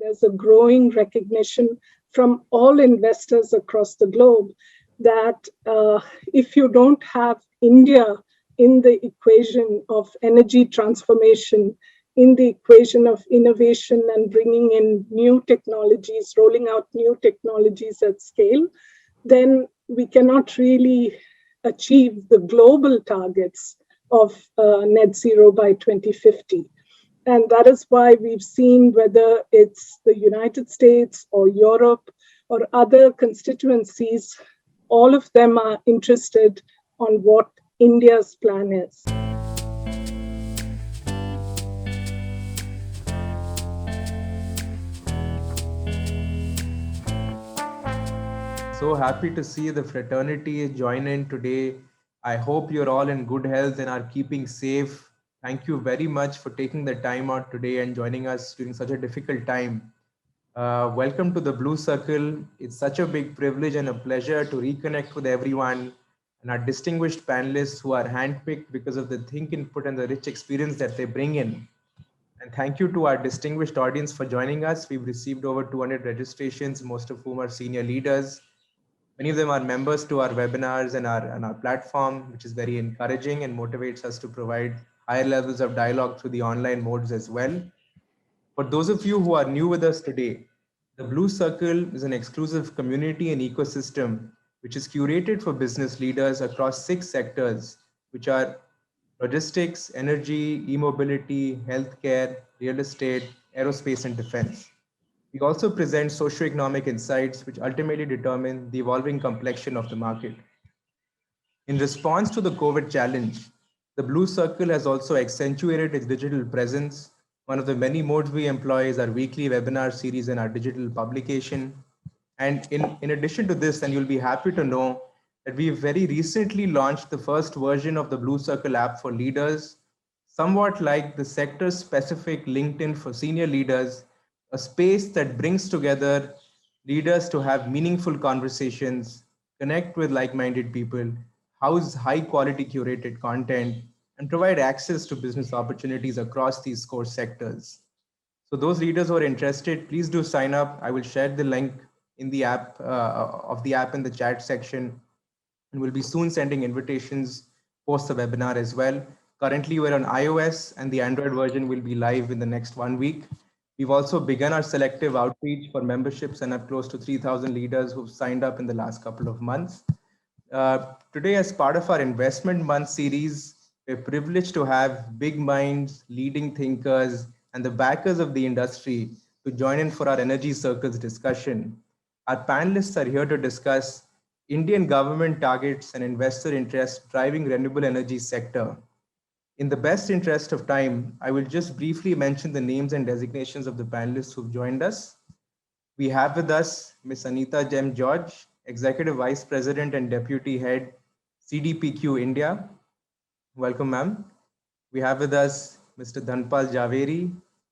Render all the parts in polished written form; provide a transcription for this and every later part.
there's a growing recognition from all investors across the globe that if you don't have India in the equation of energy transformation, in the equation of innovation and bringing in new technologies, rolling out new technologies at scale, then we cannot really achieve the global targets of net zero by 2050. And that is why we've seen, whether it's the United States or Europe or other constituencies, all of them are interested on what India's plan is. So happy to see the fraternity join in today. I hope you're all in good health and are keeping safe. Thank you very much for taking the time out today and joining us during such a difficult time. Welcome to the Blue Circle. It's such a big privilege and a pleasure to reconnect with everyone and our distinguished panelists who are handpicked because of the think input and the rich experience that they bring in. And thank you to our distinguished audience for joining us. We've received over 200 registrations, most of whom are senior leaders. Many of them are members to our webinars and our platform, which is very encouraging and motivates us to provide higher levels of dialogue through the online modes as well. For those of you who are new with us today, the Blue Circle is an exclusive community and ecosystem which is curated for business leaders across 6 sectors, which are logistics, energy, e-mobility, healthcare, real estate, aerospace, and defense. We also present socioeconomic insights which ultimately determine the evolving complexion of the market. In response to the COVID challenge, the Blue Circle has also accentuated its digital presence. One of the many modes we employ is our weekly webinar series and our digital publication. And in addition to this, and you'll be happy to know that we very recently launched the first version of the Blue Circle app for leaders, somewhat like the sector-specific LinkedIn for senior leaders, a space that brings together leaders to have meaningful conversations, connect with like-minded people, house high-quality curated content, and provide access to business opportunities across these core sectors. So those leaders who are interested, please do sign up. I will share the link in the app of the app in the chat section, and we'll be soon sending invitations post the webinar as well. Currently, we're on iOS, and the Android version will be live in the next 1 week. We've also begun our selective outreach for memberships and have close to 3,000 leaders who've signed up in the last couple of months. Today, as part of our Investment Month series, we're privileged to have big minds, leading thinkers, and the backers of the industry to join in for our Energy Circles discussion. Our panelists are here to discuss Indian government targets and investor interest driving renewable energy sector. In the best interest of time, I will just briefly mention the names and designations of the panelists who've joined us. We have with us Ms. Anita George, Executive Vice President and Deputy Head, CDPQ India. Welcome, ma'am. We have with us Mr. Dhanpal Jhaveri,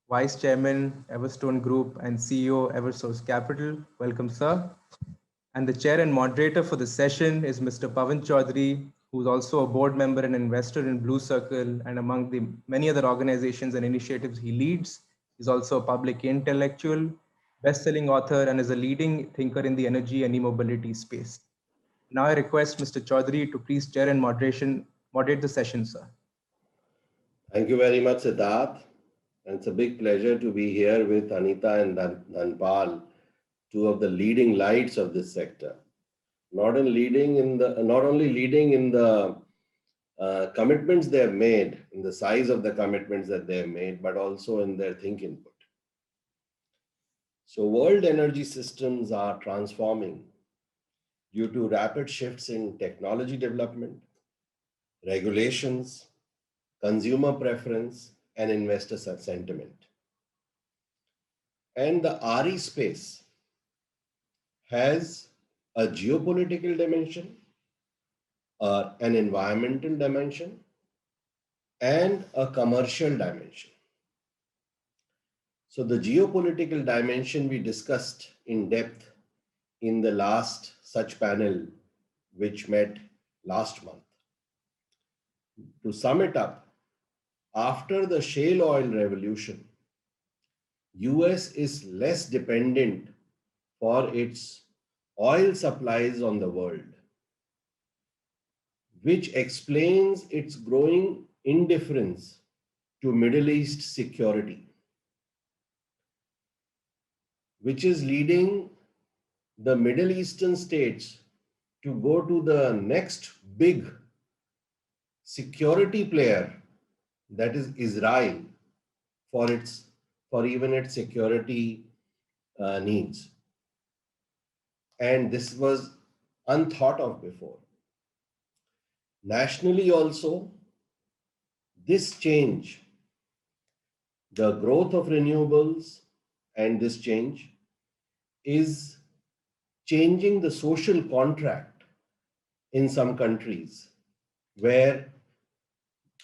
Vice Chairman, Everstone Group and CEO, EverSource Capital. Welcome, sir. And the chair and moderator for the session is Mr. Pavan Choudary, who's also a board member and investor in Blue Circle, and among the many other organizations and initiatives he leads. He's also a public intellectual, best-selling author, and is a leading thinker in the energy and e-mobility space. Now I request Mr. Choudary to please chair and moderate the session, sir. Thank you very much, Siddharth. And it's a big pleasure to be here with Anita and Dhanpal, two of the leading lights of this sector. Not only leading in the commitments they have made, in the size of the commitments that they have made, but also in their think input. So world energy systems are transforming due to rapid shifts in technology development, regulations, consumer preference, and investor sentiment. And the RE space has a geopolitical dimension, an environmental dimension, and a commercial dimension. So the geopolitical dimension we discussed in depth in the last such panel, which met last month. To sum it up, after the shale oil revolution, US is less dependent for its oil supplies on the world, which explains its growing indifference to Middle East security, which is leading the Middle Eastern states to go to the next big security player, that is Israel, for even its security needs. And this was unthought of before. Nationally also, this change, the growth of renewables and this change is changing the social contract in some countries where,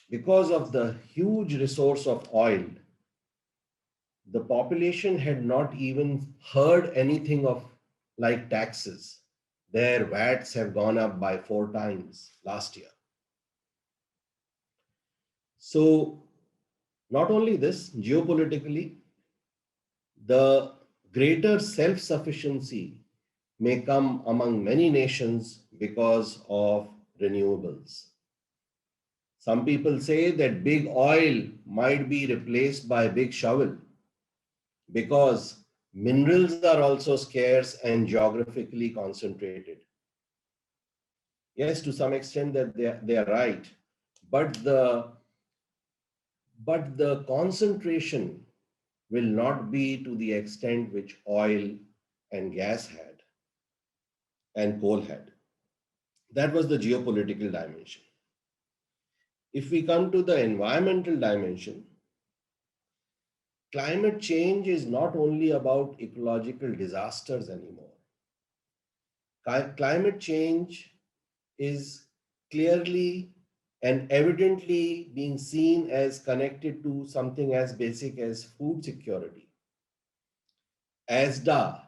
because of the huge resource of oil, the population had not even heard anything of like taxes. Their VATs have gone up by 4 times last year. So not only this, geopolitically, the greater self-sufficiency may come among many nations because of renewables. Some people say that big oil might be replaced by big shovel because minerals are also scarce and geographically concentrated. Yes, to some extent that they are right, but the concentration will not be to the extent which oil and gas had and coal had. That was the geopolitical dimension. If we come to the environmental dimension, climate change is not only about ecological disasters anymore. Climate change is clearly and evidently being seen as connected to something as basic as food security. ASDA,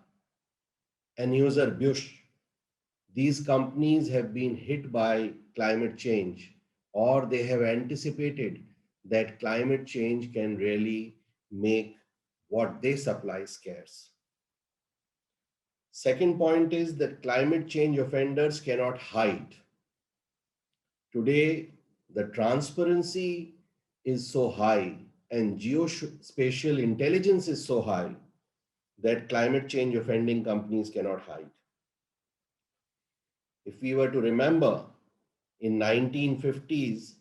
Anheuser-Busch, these companies have been hit by climate change, or they have anticipated that climate change can really make what they supply scarce. Second point is that climate change offenders cannot hide. Today, the transparency is so high and geospatial intelligence is so high that climate change offending companies cannot hide. If we were to remember, in 1950s,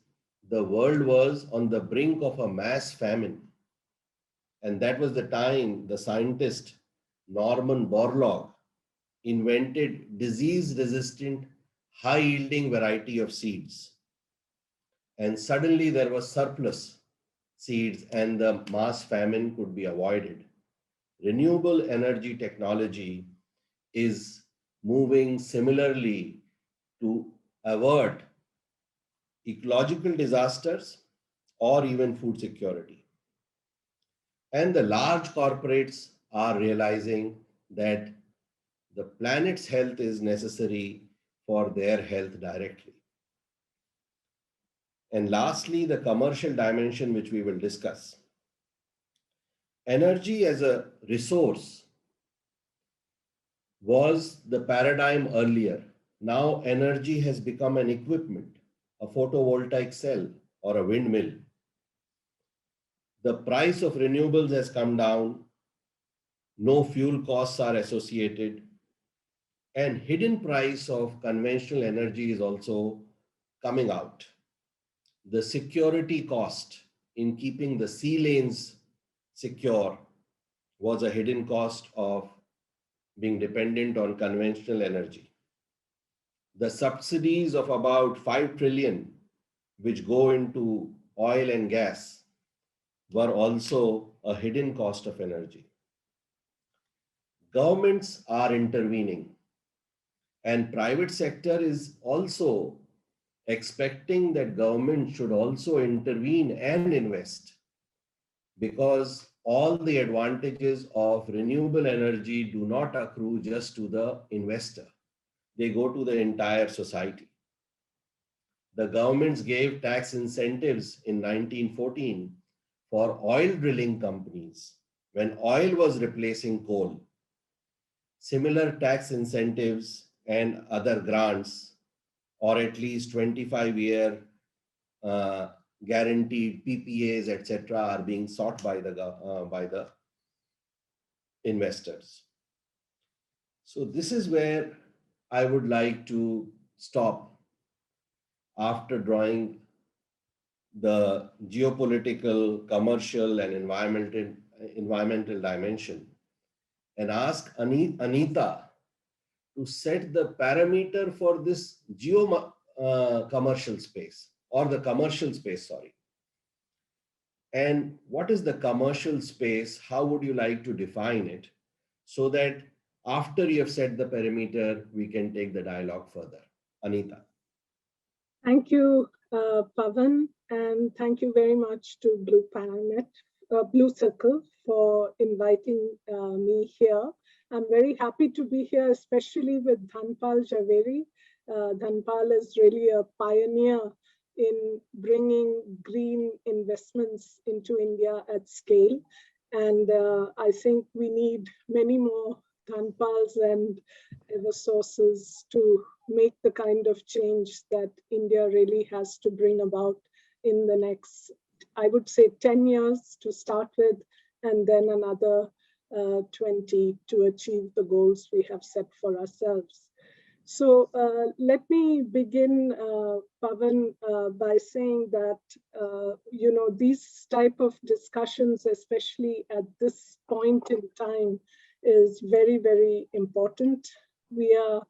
the world was on the brink of a mass famine. And that was the time the scientist Norman Borlaug invented disease-resistant, high-yielding variety of seeds. And suddenly there was surplus seeds and the mass famine could be avoided. Renewable energy technology is moving similarly to avert ecological disasters or even food security. And the large corporates are realizing that the planet's health is necessary for their health directly. And lastly, the commercial dimension, which we will discuss. Energy as a resource was the paradigm earlier. Now energy has become an equipment, a photovoltaic cell or a windmill. The price of renewables has come down, no fuel costs are associated, and hidden price of conventional energy is also coming out. The security cost in keeping the sea lanes secure was a hidden cost of being dependent on conventional energy. The subsidies of about 5 trillion, which go into oil and gas, were also a hidden cost of energy. Governments are intervening, and private sector is also expecting that government should also intervene and invest, because all the advantages of renewable energy do not accrue just to the investor. They go to the entire society. The governments gave tax incentives in 1914 for oil drilling companies, when oil was replacing coal, similar tax incentives and other grants, or at least 25-year guaranteed PPAs, etc., are being sought by the investors. So this is where I would like to stop after drawing the geopolitical, commercial, and environmental dimension, and ask Anita to set the parameter for this commercial space, or the commercial space, sorry. And what is the commercial space? How would you like to define it? So that after you have set the parameter, we can take the dialogue further. Anita. Thank you, Pavan, and thank you very much to Blue Circle for inviting me here. I'm very happy to be here, especially with Dhanpal Jhaveri. Dhanpal is really a pioneer in bringing green investments into India at scale. And I think we need many more Dhanpals and EverSources to make the kind of change that India really has to bring about in the next, I would say, 10 years to start with, and then another 20 to achieve the goals we have set for ourselves. So let me begin, Pavan, by saying that, these type of discussions, especially at this point in time, is very, very important. We are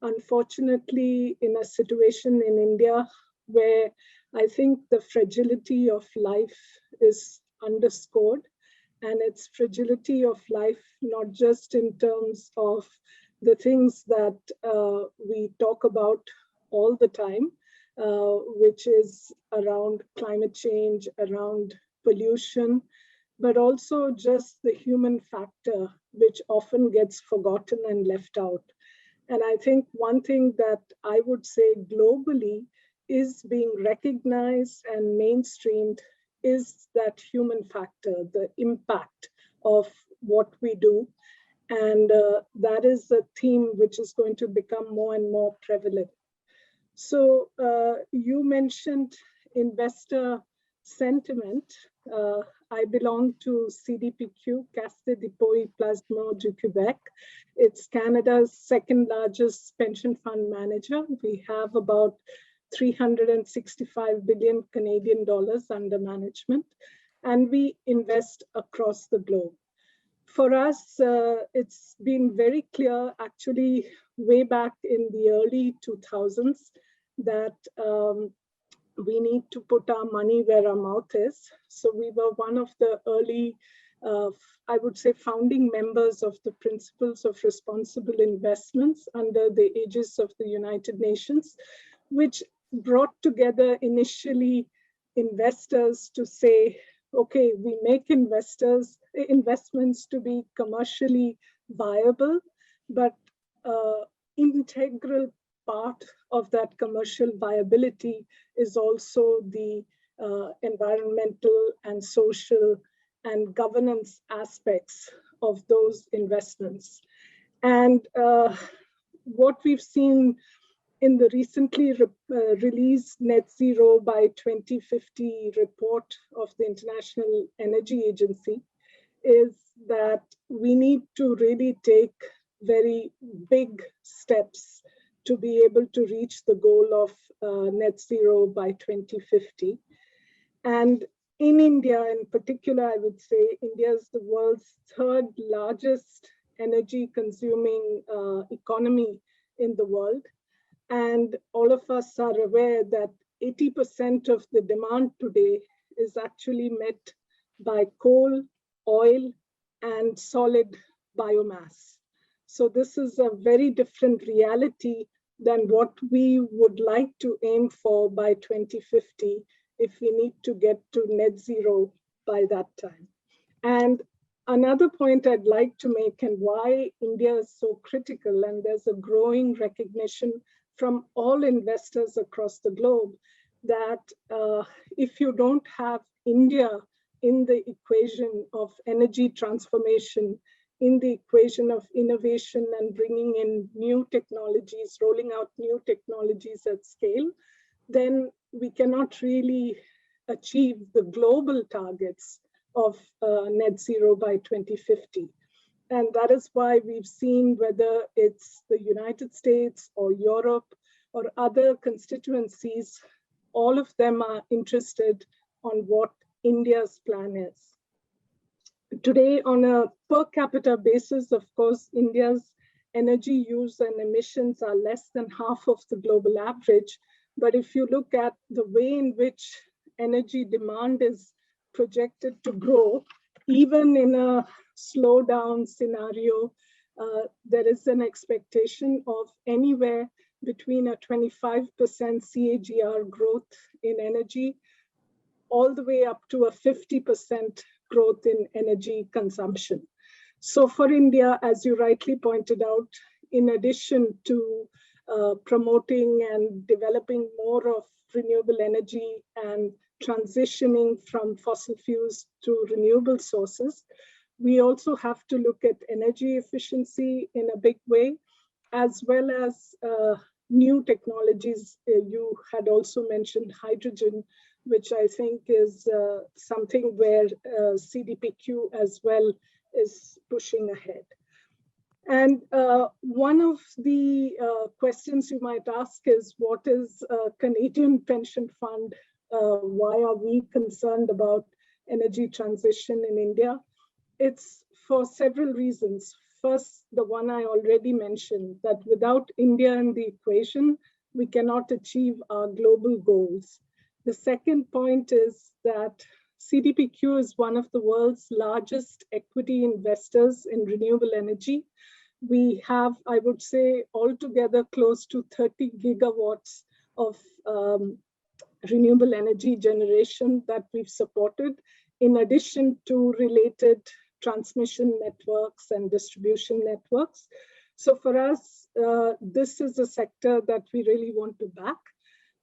unfortunately in a situation in India where I think the fragility of life is underscored, and it's fragility of life not just in terms of the things that we talk about all the time, which is around climate change, around pollution, but also just the human factor, which often gets forgotten and left out. And I think one thing that I would say globally is being recognized and mainstreamed is that human factor, the impact of what we do. And that is a theme which is going to become more and more prevalent. So you mentioned investor sentiment. I belong to CDPQ, Caisse de dépôt et placement du Québec. It's Canada's second largest pension fund manager. We have about 365 billion Canadian dollars under management, and we invest across the globe. For us, it's been very clear, actually, way back in the early 2000s, that we need to put our money where our mouth is. So we were one of the early, I would say, founding members of the Principles of Responsible Investments under the aegis of the United Nations, which brought together initially investors to say, okay, we make investments to be commercially viable, but integral part of that commercial viability is also the environmental and social and governance aspects of those investments. And what we've seen in the recently released Net Zero by 2050 report of the International Energy Agency is that we need to really take very big steps to be able to reach the goal of net zero by 2050. And in India in particular, I would say India is the world's third largest energy consuming economy in the world. And all of us are aware that 80% of the demand today is actually met by coal, oil, and solid biomass. So this is a very different reality than what we would like to aim for by 2050 if we need to get to net zero by that time. And another point I'd like to make, and why India is so critical, and there's a growing recognition from all investors across the globe, that if you don't have India in the equation of energy transformation, in the equation of innovation and bringing in new technologies, rolling out new technologies at scale, then we cannot really achieve the global targets of net zero by 2050. And that is why we've seen, whether it's the United States or Europe or other constituencies, all of them are interested on what India's plan is. Today, on a per capita basis, of course, India's energy use and emissions are less than half of the global average. But if you look at the way in which energy demand is projected to grow, even in a slowdown scenario, there is an expectation of anywhere between a 25% CAGR growth in energy, all the way up to a 50% growth in energy consumption. So for India, as you rightly pointed out, in addition to promoting and developing more of renewable energy and transitioning from fossil fuels to renewable sources, we also have to look at energy efficiency in a big way, as well as new technologies. You had also mentioned hydrogen, which I think is something where CDPQ as well is pushing ahead. And one of the questions you might ask is, what is a Canadian pension fund? Why are we concerned about energy transition in India? It's for several reasons. First, the one I already mentioned, that without India in the equation, we cannot achieve our global goals. The second point is that CDPQ is one of the world's largest equity investors in renewable energy. We have, I would say, altogether close to 30 gigawatts of renewable energy generation that we've supported, in addition to related transmission networks and distribution networks. So for us, this is a sector that we really want to back.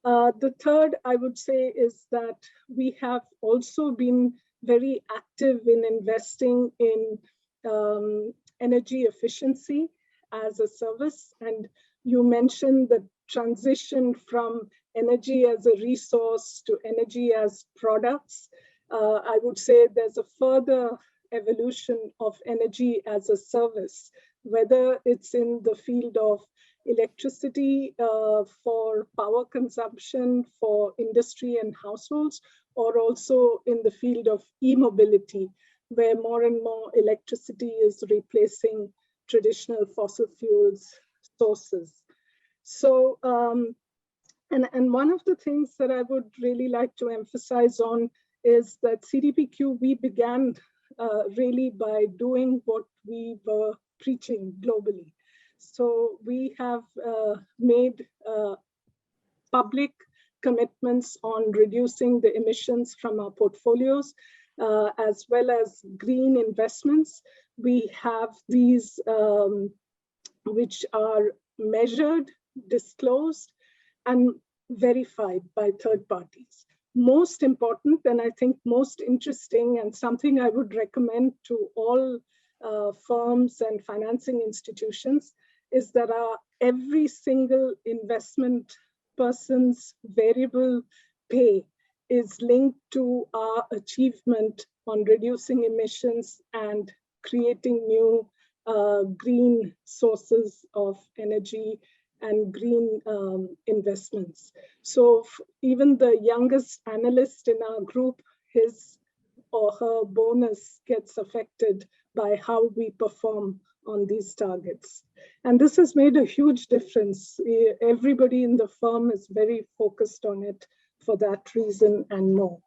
The third, I would say, is that we have also been very active in investing in energy efficiency as a service. And you mentioned the transition from energy as a resource to energy as products. I would say there's a further evolution of energy as a service, whether it's in the field of electricity for power consumption for industry and households, or also in the field of e-mobility, where more and more electricity is replacing traditional fossil fuels sources. So, and one of the things that I would really like to emphasize on is that CDPQ, we began really by doing what we were preaching globally. So we have made public commitments on reducing the emissions from our portfolios, as well as green investments. We have these which are measured, disclosed, and verified by third parties. Most important, and I think most interesting, and something I would recommend to all firms and financing institutions, is that every single investment person's variable pay is linked to our achievement on reducing emissions and creating new green sources of energy and green investments. So even the youngest analyst in our group, his or her bonus gets affected by how we perform on these targets. And this has made a huge difference. Everybody in the firm is very focused on it for that reason and more.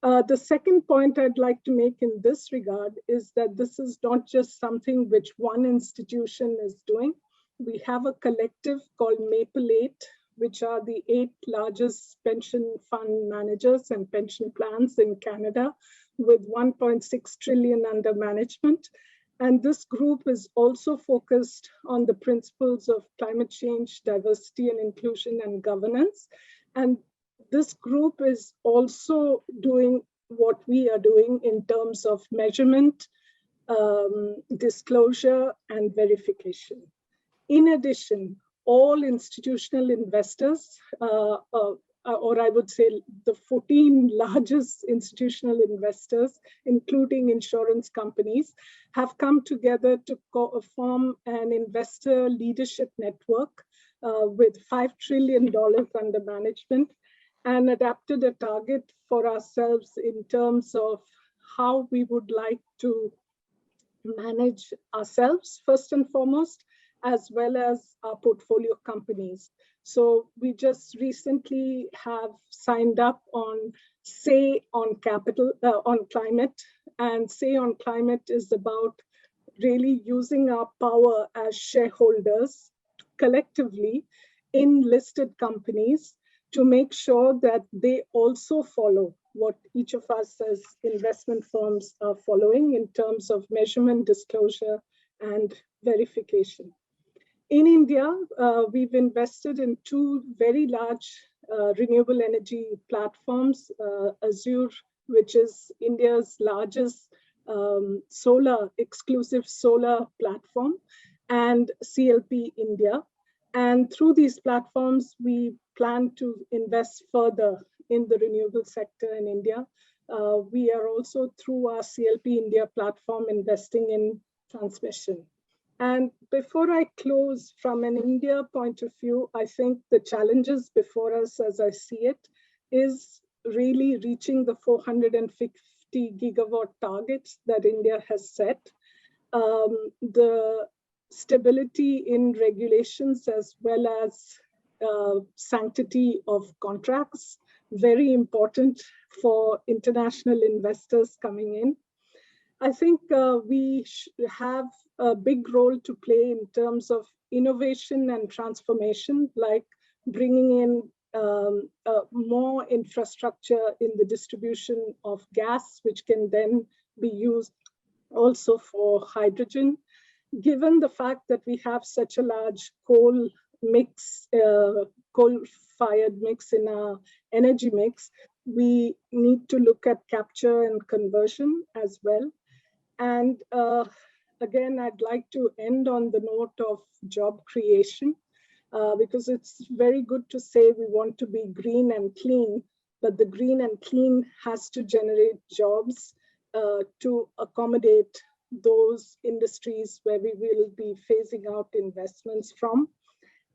The second point I'd like to make in this regard is that this is not just something which one institution is doing. We have a collective called Maple 8, which are the 8 largest pension fund managers and pension plans in Canada, with 1.6 trillion under management. And this group is also focused on the principles of climate change, diversity and inclusion, and governance. And this group is also doing what we are doing in terms of measurement, disclosure, and verification. In addition, all institutional investors, or I would say the 14 largest institutional investors, including insurance companies, have come together to form an investor leadership network with $5 trillion under management, and adapted a target for ourselves in terms of how we would like to manage ourselves first and foremost, as well as our portfolio companies. So we just recently have signed up on Say on Climate, and Say on Climate is about really using our power as shareholders collectively in listed companies to make sure that they also follow what each of us as investment firms are following in terms of measurement, disclosure, and verification. In India, we've invested in two very large renewable energy platforms, Azure, which is India's largest exclusive solar platform, and CLP India. And through these platforms, we plan to invest further in the renewable sector in India. We are also, through our CLP India platform, investing in transmission. And before I close, from an India point of view, I think the challenges before us, as I see it, is really reaching the 450 gigawatt targets that India has set. The stability in regulations as well as sanctity of contracts, very important for international investors coming in. I think we have a big role to play in terms of innovation and transformation, like bringing in more infrastructure in the distribution of gas, which can then be used also for hydrogen. Given the fact that we have such a large coal-fired mix in our energy mix, we need to look at capture and conversion as well. And again, I'd like to end on the note of job creation, because it's very good to say we want to be green and clean, but the green and clean has to generate jobs to accommodate those industries where we will be phasing out investments from.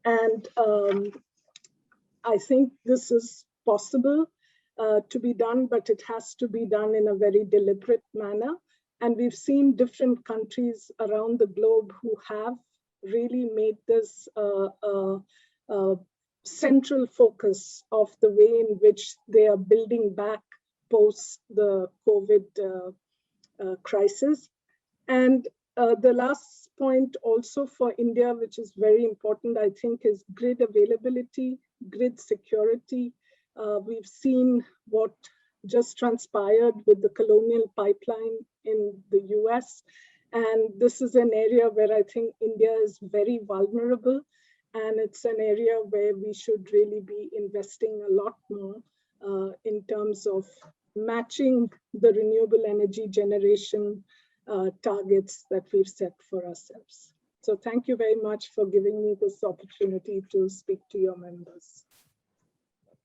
And I think this is possible to be done, but it has to be done in a very deliberate manner. And we've seen different countries around the globe who have really made this central focus of the way in which they are building back post the COVID crisis. And the last point also for India, which is very important, I think, is grid availability, grid security. We've seen what just transpired with the Colonial Pipeline in the US. And this is an area where I think India is very vulnerable. And it's an area where we should really be investing a lot more in terms of matching the renewable energy generation targets that we've set for ourselves. So thank you very much for giving me this opportunity to speak to your members.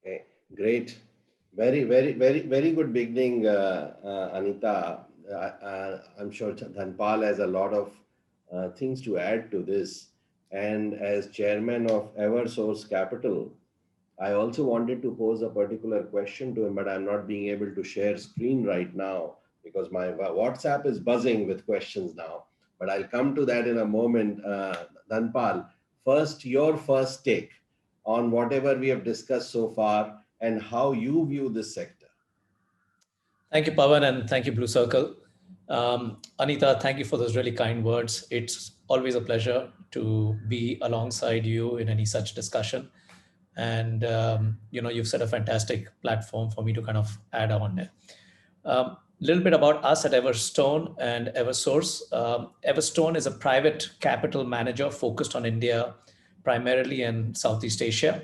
Okay, great. Very good beginning, Anita. I'm sure Dhanpal has a lot of things to add to this. And as chairman of EverSource Capital, I also wanted to pose a particular question to him, but I'm not being able to share screen right now because my WhatsApp is buzzing with questions now. But I'll come to that in a moment. Dhanpal, first, your first take on whatever we have discussed so far and how you view this sector. Thank you, Pavan, and thank you, Blue Circle. Anita, thank you for those really kind words. It's always a pleasure to be alongside you in any such discussion. And, you've set a fantastic platform for me to kind of add on there. A little bit about us at Everstone and EverSource. Everstone is a private capital manager focused on India, primarily in Southeast Asia.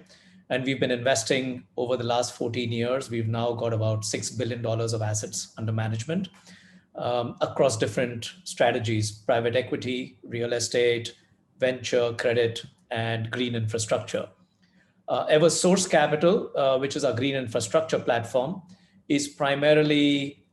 And we've been investing over the last 14 years. We've now got about $6 billion of assets under management across different strategies: private equity, real estate, venture, credit, and green infrastructure. EverSource Capital, which is our green infrastructure platform, is primarily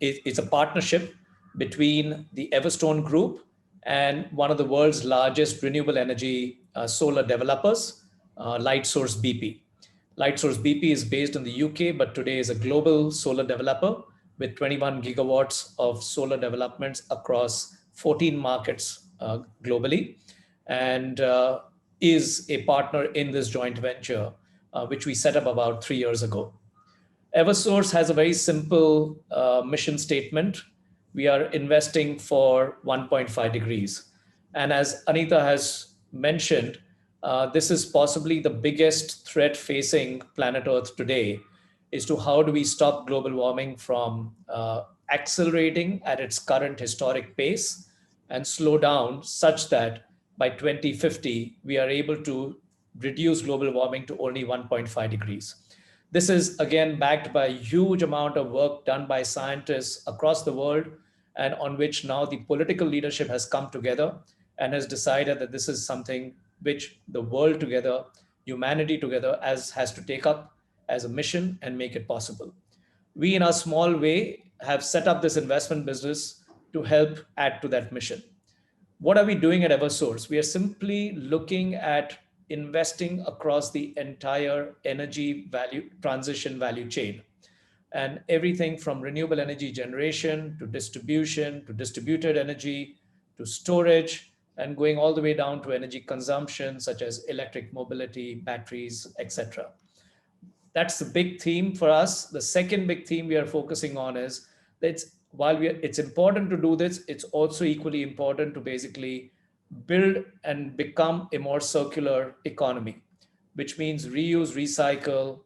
it's a partnership between the Everstone group and one of the world's largest renewable energy solar developers, Lightsource BP. Lightsource BP is based in the UK, but today is a global solar developer with 21 gigawatts of solar developments across 14 markets globally, and is a partner in this joint venture, which we set up about 3 years ago. EverSource has a very simple mission statement. We are investing for 1.5 degrees. And as Anita has mentioned, this is possibly the biggest threat facing planet Earth today, is to how do we stop global warming from accelerating at its current historic pace and slow down such that by 2050, we are able to reduce global warming to only 1.5 degrees. This is again backed by a huge amount of work done by scientists across the world, and on which now the political leadership has come together and has decided that this is something which the world together, humanity together, has to take up as a mission and make it possible. We, in our small way, have set up this investment business to help add to that mission. What are we doing at EverSource? We are simply looking at investing across the entire energy value transition value chain, and everything from renewable energy generation to distribution to distributed energy to storage, and going all the way down to energy consumption such as electric mobility, batteries, etc. That's the big theme for us. The second big theme we are focusing on is that it's important to do this, it's also equally important to basically build and become a more circular economy, which means reuse, recycle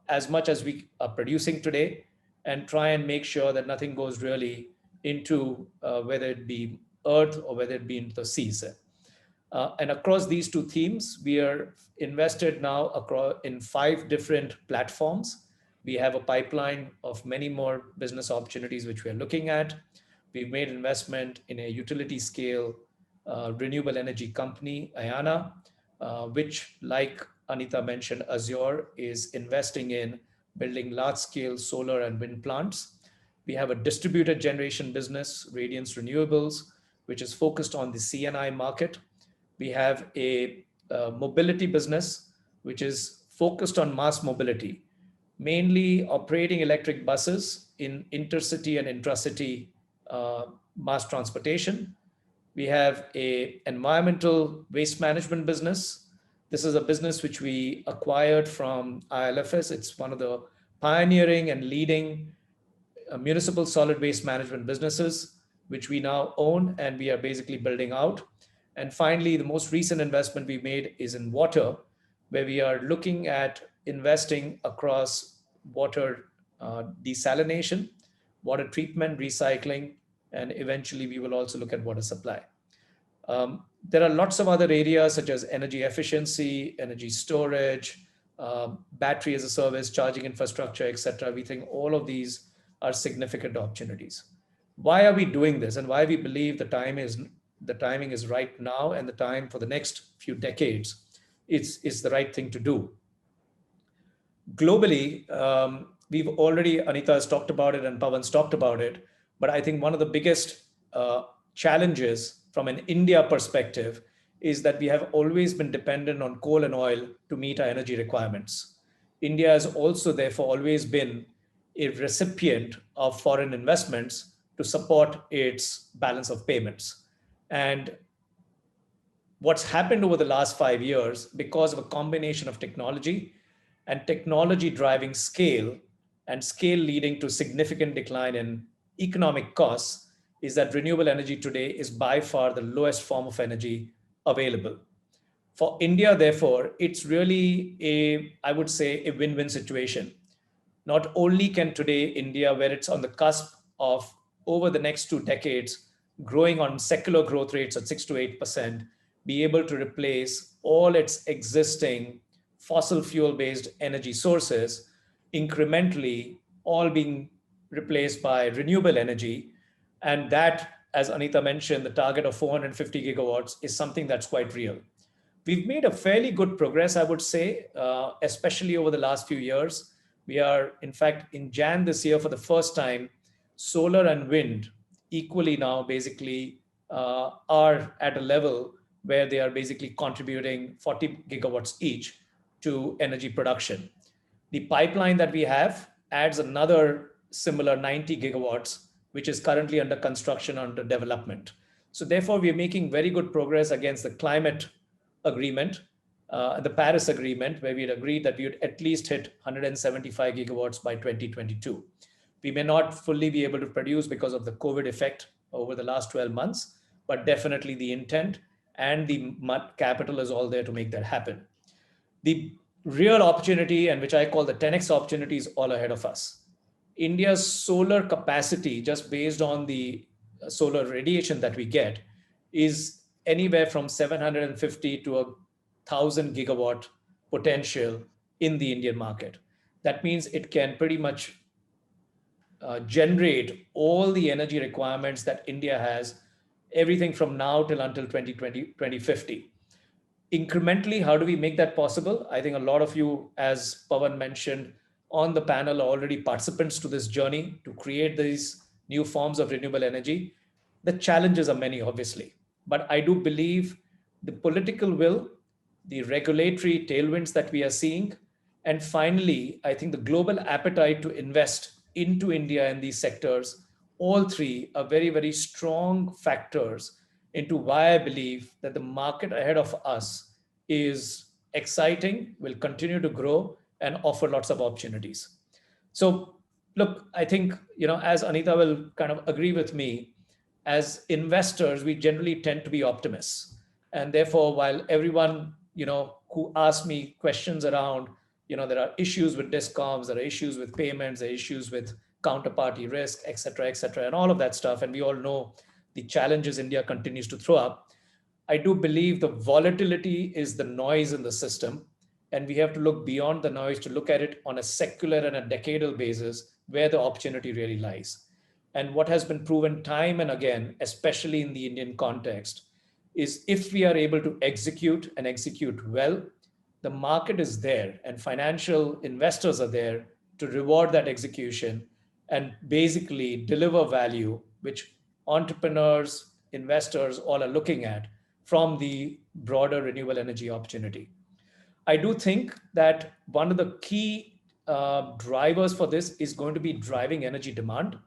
as much as we are producing today, and try and make sure that nothing goes really into whether it be earth or whether it be into the seas. And across these two themes, we are invested now in 5 different platforms. We have a pipeline of many more business opportunities which we are looking at. We've made investment in a utility scale renewable energy company, Ayana, which, like Anita mentioned, Azure is investing in building large scale solar and wind plants. We have a distributed generation business, Radiance Renewables, which is focused on the CNI market. We have a mobility business, which is focused on mass mobility, mainly operating electric buses in intercity and intracity mass transportation. We have an environmental waste management business. This is a business which we acquired from ILFS. It's one of the pioneering and leading municipal solid waste management businesses, which we now own and we are basically building out. And finally, the most recent investment we made is in water, where we are looking at investing across water desalination, water treatment, recycling, and eventually we will also look at water supply. There are lots of other areas such as energy efficiency, energy storage, battery as a service, charging infrastructure, etc. We think all of these are significant opportunities. Why are we doing this, and why we believe the timing is right now, and the time for the next few decades is the right thing to do? Globally, we've already, Anita has talked about it and Pavan's talked about it, but I think one of the biggest challenges from an India perspective is that we have always been dependent on coal and oil to meet our energy requirements. India has also therefore always been a recipient of foreign investments to support its balance of payments. And what's happened over the last 5 years, because of a combination of technology and technology driving scale and scale leading to significant decline in economic costs, is that renewable energy today is by far the lowest form of energy available. For India, therefore, it's really I would say, a win-win situation. Not only can today India, where it's on the cusp of over the next 2 decades, growing on secular growth rates at 6 to 8%, be able to replace all its existing fossil fuel-based energy sources incrementally all being replaced by renewable energy. And that, as Anita mentioned, the target of 450 gigawatts is something that's quite real. We've made a fairly good progress, I would say, especially over the last few years. We are, in fact, in Jan this year, for the first time, solar and wind equally now basically are at a level where they are basically contributing 40 gigawatts each to energy production. The pipeline that we have adds another similar 90 gigawatts, which is currently under construction, under development. So therefore, we are making very good progress against the climate agreement, the Paris Agreement, where we had agreed that we would at least hit 175 gigawatts by 2022. We may not fully be able to produce because of the COVID effect over the last 12 months, but definitely the intent and the capital is all there to make that happen. The real opportunity, and which I call the 10x opportunity, is all ahead of us. India's solar capacity, just based on the solar radiation that we get, is anywhere from 750 to 1,000 gigawatt potential in the Indian market. That means it can pretty much generate all the energy requirements that India has, everything from now till until 2020, 2050. Incrementally, how do we make that possible? I think a lot of you, as Pavan mentioned, on the panel are already participants to this journey to create these new forms of renewable energy. The challenges are many, obviously, but I do believe the political will, the regulatory tailwinds that we are seeing, and finally, I think the global appetite to invest into India in these sectors, all three are very, very strong factors into why I believe that the market ahead of us is exciting, will continue to grow, and offer lots of opportunities. So look, I think, as Anita will kind of agree with me, as investors, we generally tend to be optimists. And therefore, while everyone, who asks me questions around, there are issues with discoms, there are issues with payments, there are issues with counterparty risk, et cetera, and all of that stuff. And we all know the challenges India continues to throw up. I do believe the volatility is the noise in the system, and we have to look beyond the noise to look at it on a secular and a decadal basis where the opportunity really lies. And what has been proven time and again, especially in the Indian context, is if we are able to execute and execute well, the market is there and financial investors are there to reward that execution and basically deliver value, which entrepreneurs, investors all are looking at from the broader renewable energy opportunity. I do think that one of the key drivers for this is going to be driving energy demand.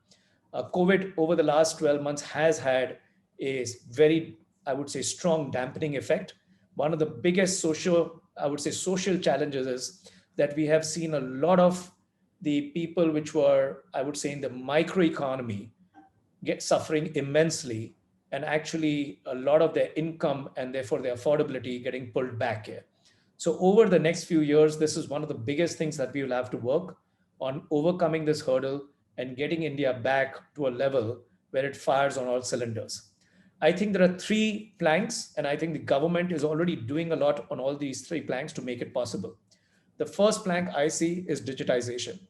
COVID over the last 12 months has had a very, I would say, strong dampening effect. One of the biggest social challenges is that we have seen a lot of the people which were, I would say, in the microeconomy get suffering immensely, and actually a lot of their income and therefore their affordability getting pulled back here. So over the next few years, this is one of the biggest things that we will have to work on, overcoming this hurdle and getting India back to a level where it fires on all cylinders. I think there are three planks, and I think the government is already doing a lot on all these three planks to make it possible. The first plank I see is digitization.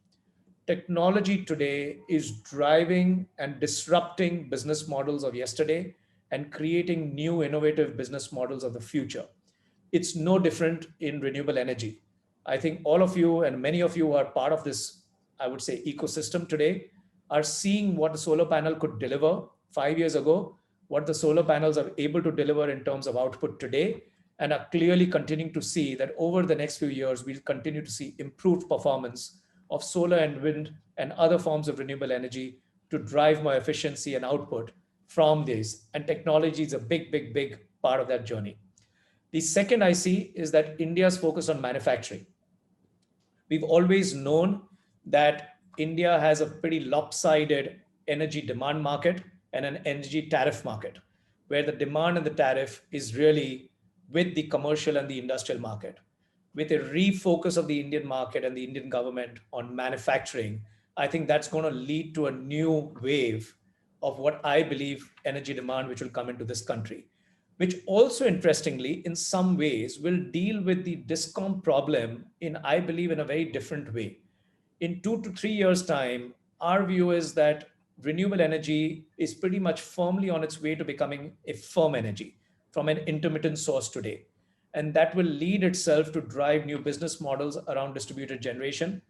Technology today is driving and disrupting business models of yesterday and creating new innovative business models of the future. It's no different in renewable energy. I think all of you and many of you who are part of this, I would say, ecosystem today are seeing what the solar panel could deliver 5 years ago, what the solar panels are able to deliver in terms of output today, and are clearly continuing to see that over the next few years, we'll continue to see improved performance of solar and wind and other forms of renewable energy to drive more efficiency and output from this. And technology is a big, big, big part of that journey. The second I see is that India's focus on manufacturing. We've always known that India has a pretty lopsided energy demand market and an energy tariff market, where the demand and the tariff is really with the commercial and the industrial market. With a refocus of the Indian market and the Indian government on manufacturing, I think that's going to lead to a new wave of what I believe energy demand which will come into this country. which also interestingly, in some ways, will deal with the discom problem in, I believe, in a very different way. In 2 to 3 years' time, our view is that renewable energy is pretty much firmly on its way to becoming a firm energy from an intermittent source today. And that will lead itself to drive new business models around distributed generation,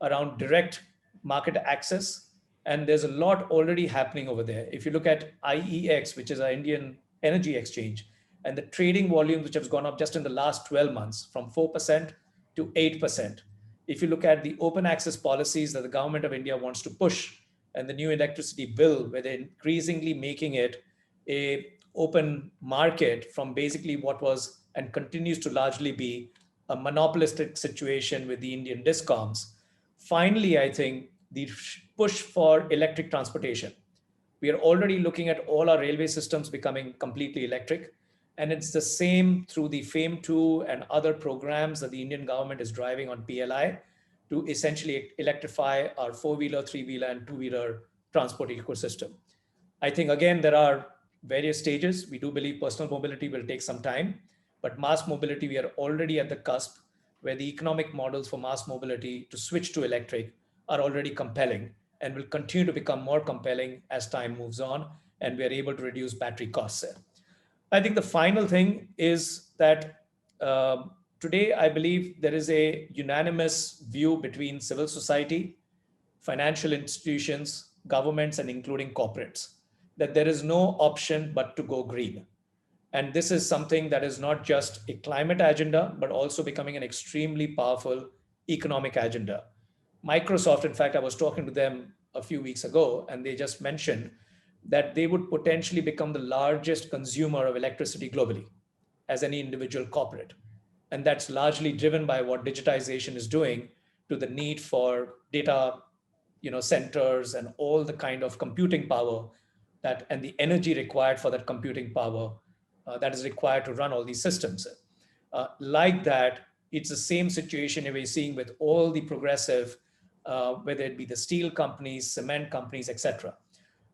around direct market access. And there's a lot already happening over there. If you look at IEX, which is our Indian energy exchange, and the trading volume, which has gone up just in the last 12 months from 4% to 8%. If you look at the open access policies that the government of India wants to push, and the new electricity bill, where they're increasingly making it a open market from basically what was and continues to largely be a monopolistic situation with the Indian discoms. Finally, I think the push for electric transportation. We are already looking at all our railway systems becoming completely electric. And it's the same through the FAME2 and other programs that the Indian government is driving on PLI to essentially electrify our four-wheeler, three-wheeler, and two-wheeler transport ecosystem. I think, again, there are various stages. We do believe personal mobility will take some time, but mass mobility, we are already at the cusp where the economic models for mass mobility to switch to electric are already compelling and will continue to become more compelling as time moves on and we are able to reduce battery costs there. I think the final thing is that today, I believe there is a unanimous view between civil society, financial institutions, governments, and including corporates, that there is no option but to go green. And this is something that is not just a climate agenda, but also becoming an extremely powerful economic agenda. Microsoft, in fact, I was talking to them a few weeks ago, and they just mentioned that they would potentially become the largest consumer of electricity globally as any individual corporate. And that's largely driven by what digitization is doing to the need for data, centers and all the kind of computing power that and the energy required for that computing power that is required to run all these systems. Like that, it's the same situation we're seeing with all the progressive, whether it be the steel companies, cement companies, etc.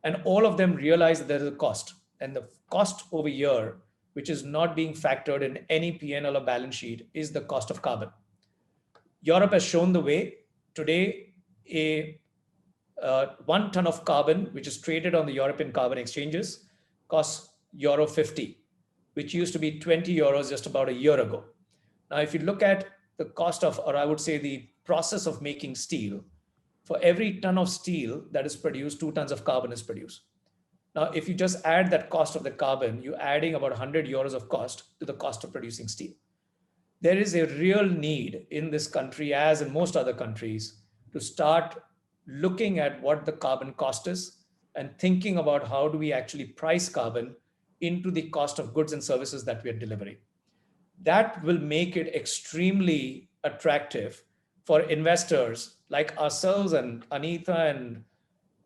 And all of them realize that there is a cost. And the cost over here, which is not being factored in any P&L or balance sheet, is the cost of carbon. Europe has shown the way. Today, a 1 ton of carbon, which is traded on the European carbon exchanges, costs euro 50, which used to be 20 euros just about a year ago. Now, if you look at the cost of, or I would say the process of making steel, for every ton of steel that is produced, 2 tons of carbon is produced. Now, if you just add that cost of the carbon, you're adding about 100 euros of cost to the cost of producing steel. There is a real need in this country, as in most other countries, to start looking at what the carbon cost is and thinking about how do we actually price carbon into the cost of goods and services that we are delivering. That will make it extremely attractive for investors like ourselves and Anita, and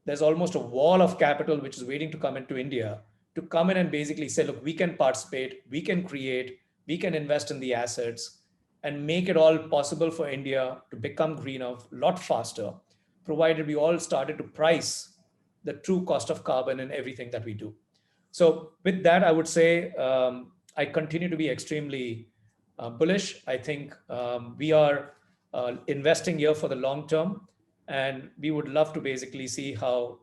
there's almost a wall of capital which is waiting to come into India to come in and basically say, look, we can participate, we can create, we can invest in the assets and make it all possible for India to become green a lot faster, provided we all started to price the true cost of carbon in everything that we do. So with that, I would say I continue to be extremely bullish. I think we are investing here for the long term, and we would love to basically see how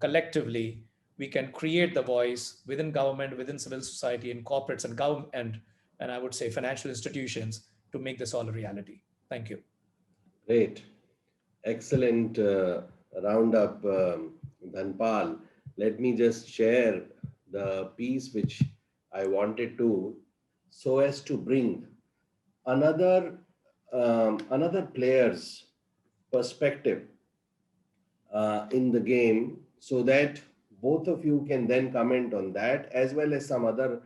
collectively we can create the voice within government, within civil society, and corporates and government, and I would say financial institutions to make this all a reality. Thank you. Great. Excellent roundup, Dhanpal. Let me just share the piece which I wanted to, so as to bring another player's perspective in the game, so that both of you can then comment on that, as well as some other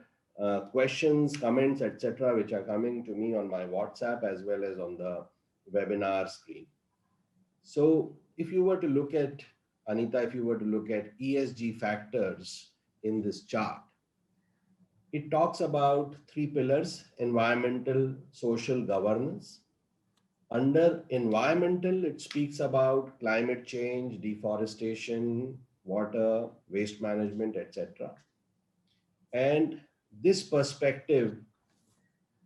questions, comments, etc., which are coming to me on my WhatsApp as well as on the webinar screen. So if you were to look at, Anita, if you were to look at ESG factors in this chart, it talks about 3 pillars: environmental, social, governance. Under environmental, it speaks about climate change, deforestation, water, waste management, etc. And this perspective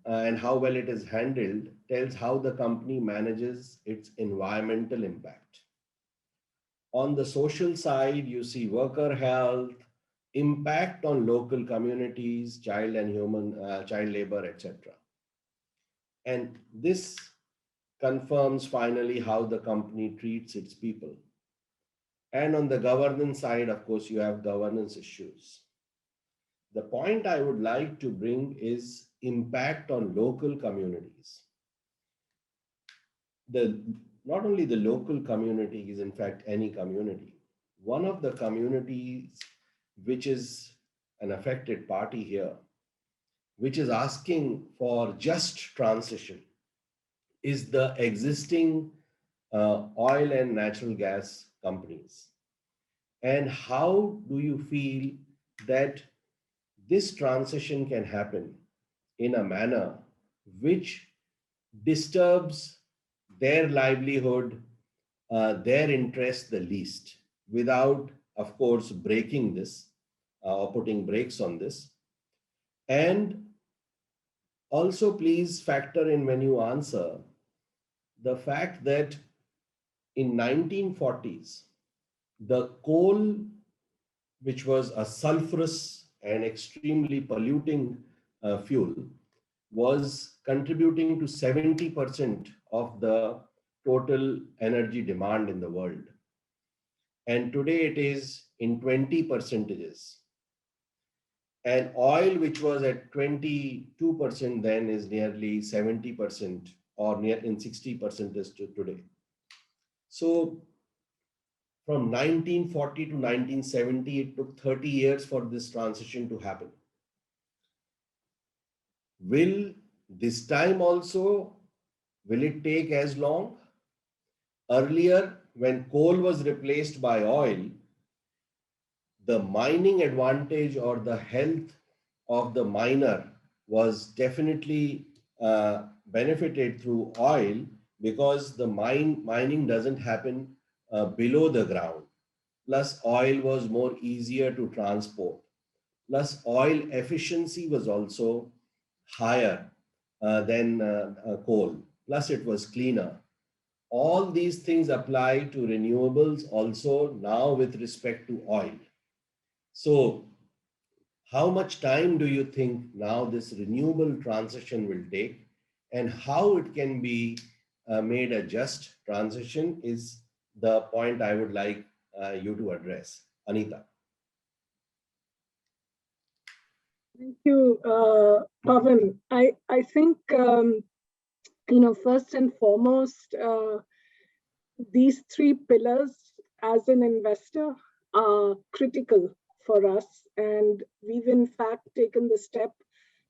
and how well it is handled tells how the company manages its environmental impact. On the social side, you see worker health, impact on local communities, child and human child labor, etc. And this confirms finally how the company treats its people. And on the governance side, of course, you have governance issues. The point I would like to bring is impact on local communities. Not only the local communities, in fact, any community. One of the communities which is an affected party here, which is asking for just transition, is the existing oil and natural gas companies. And how do you feel that this transition can happen in a manner which disturbs their livelihood, their interest the least, without, of course, breaking this or putting brakes on this? And also, please factor in when you answer the fact that in 1940s, the coal, which was a sulfurous and extremely polluting fuel, was contributing to 70% of the total energy demand in the world. And today it is in 20%. And oil, which was at 22% then, is nearly 70% or near in 60% today. So from 1940 to 1970, it took 30 years for this transition to happen. Will this time also, will it take as long? Earlier, when coal was replaced by oil, the mining advantage or the health of the miner was definitely benefited through oil, because the mining doesn't happen below the ground. Plus, oil was more easier to transport. Plus, oil efficiency was also higher than coal. Plus, it was cleaner. All these things apply to renewables also now with respect to oil. So, how much time do you think now this renewable transition will take, and how it can be made a just transition is the point I would like you to address. Anita. Thank you, Pavan. I think, first and foremost, these three pillars as an investor are critical for us. And we've in fact taken the step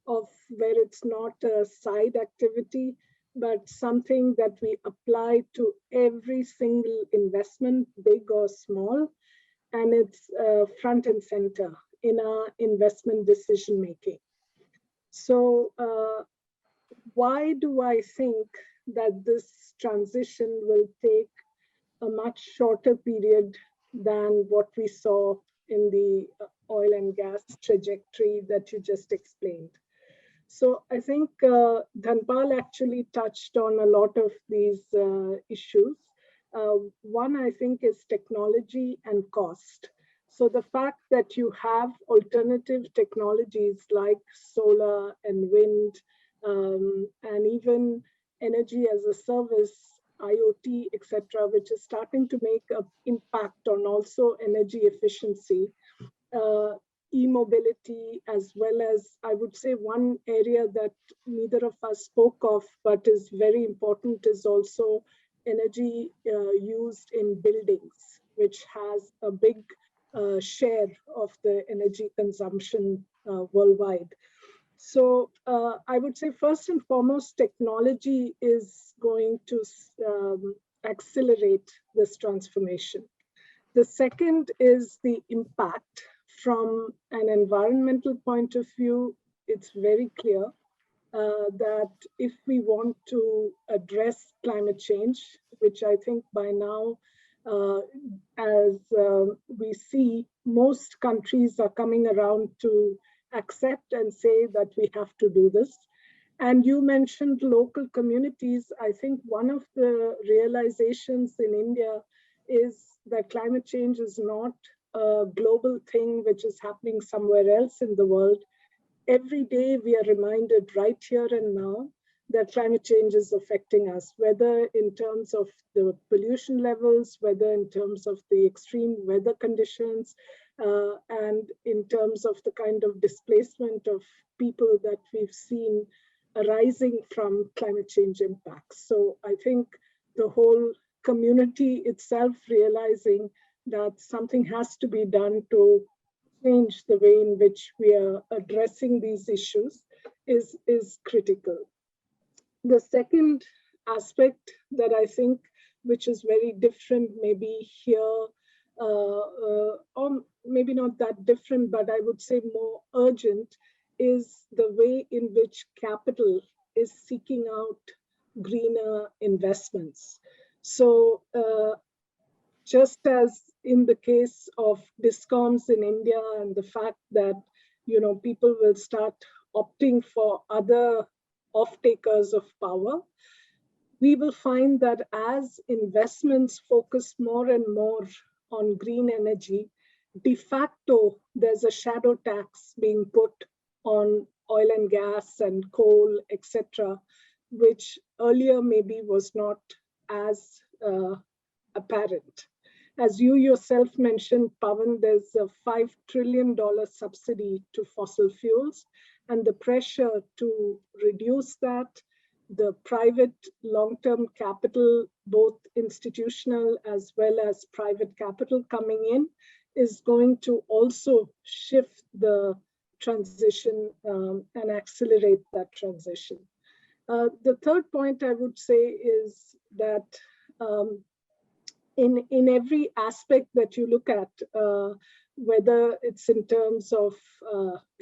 of where it's not a side activity, but something that we apply to every single investment, big or small, and it's front and center in our investment decision making. So why do I think that this transition will take a much shorter period than what we saw in the oil and gas trajectory that you just explained? So I think Dhanpal actually touched on a lot of these issues. One, I think, is technology and cost. So the fact that you have alternative technologies like solar and wind, and even energy as a service, IoT, etc., which is starting to make an impact on also energy efficiency, e-mobility, as well as, I would say, one area that neither of us spoke of, but is very important, is also energy used in buildings, which has a big share of the energy consumption worldwide. So I would say first and foremost, technology is going to accelerate this transformation. The second is the impact. From an environmental point of view, it's very clear that if we want to address climate change, which I think by now, as we see, most countries are coming around to accept and say that we have to do this. And you mentioned local communities. I think one of the realizations in India is that climate change is not a global thing which is happening somewhere else in the world. Every day we are reminded right here and now that climate change is affecting us, whether in terms of the pollution levels, whether in terms of the extreme weather conditions, and in terms of the kind of displacement of people that we've seen arising from climate change impacts. So I think the whole community itself realizing that something has to be done to change the way in which we are addressing these issues is critical. The second aspect that I think, which is very different, maybe here, or maybe not that different, but I would say more urgent, is the way in which capital is seeking out greener investments. So just as in the case of discoms in India and the fact that, you know, people will start opting for other off-takers of power, we will find that as investments focus more and more on green energy, de facto, there's a shadow tax being put on oil and gas and coal, etc., which earlier maybe was not as apparent. As you yourself mentioned, Pavan, there's a $5 trillion subsidy to fossil fuels, and the pressure to reduce that, the private long-term capital, both institutional as well as private capital coming in, is going to also shift the transition and accelerate that transition. The third point I would say is that in every aspect that you look at, whether it's in terms of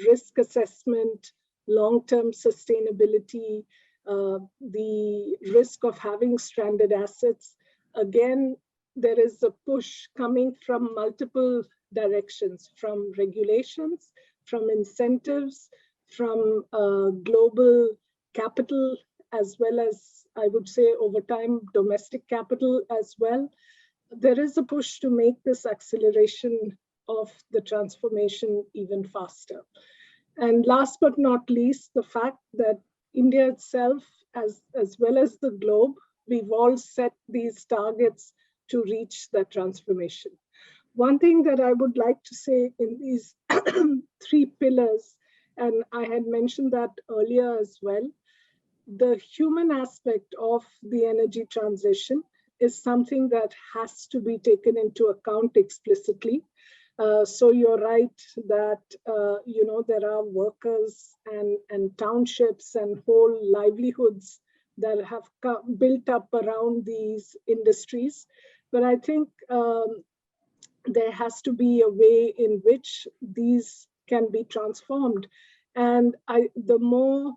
risk assessment, long-term sustainability, the risk of having stranded assets, again, there is a push coming from multiple directions, from regulations, from incentives, from global capital, as well as, I would say, over time, domestic capital as well. There is a push to make this acceleration of the transformation even faster. And last but not least, the fact that India itself, as well as the globe, we've all set these targets to reach that transformation. One thing that I would like to say in these three pillars, and I had mentioned that earlier as well, the human aspect of the energy transition is something that has to be taken into account explicitly. So you're right that you know, there are workers and townships and whole livelihoods that have built up around these industries. But I think there has to be a way in which these can be transformed. And the more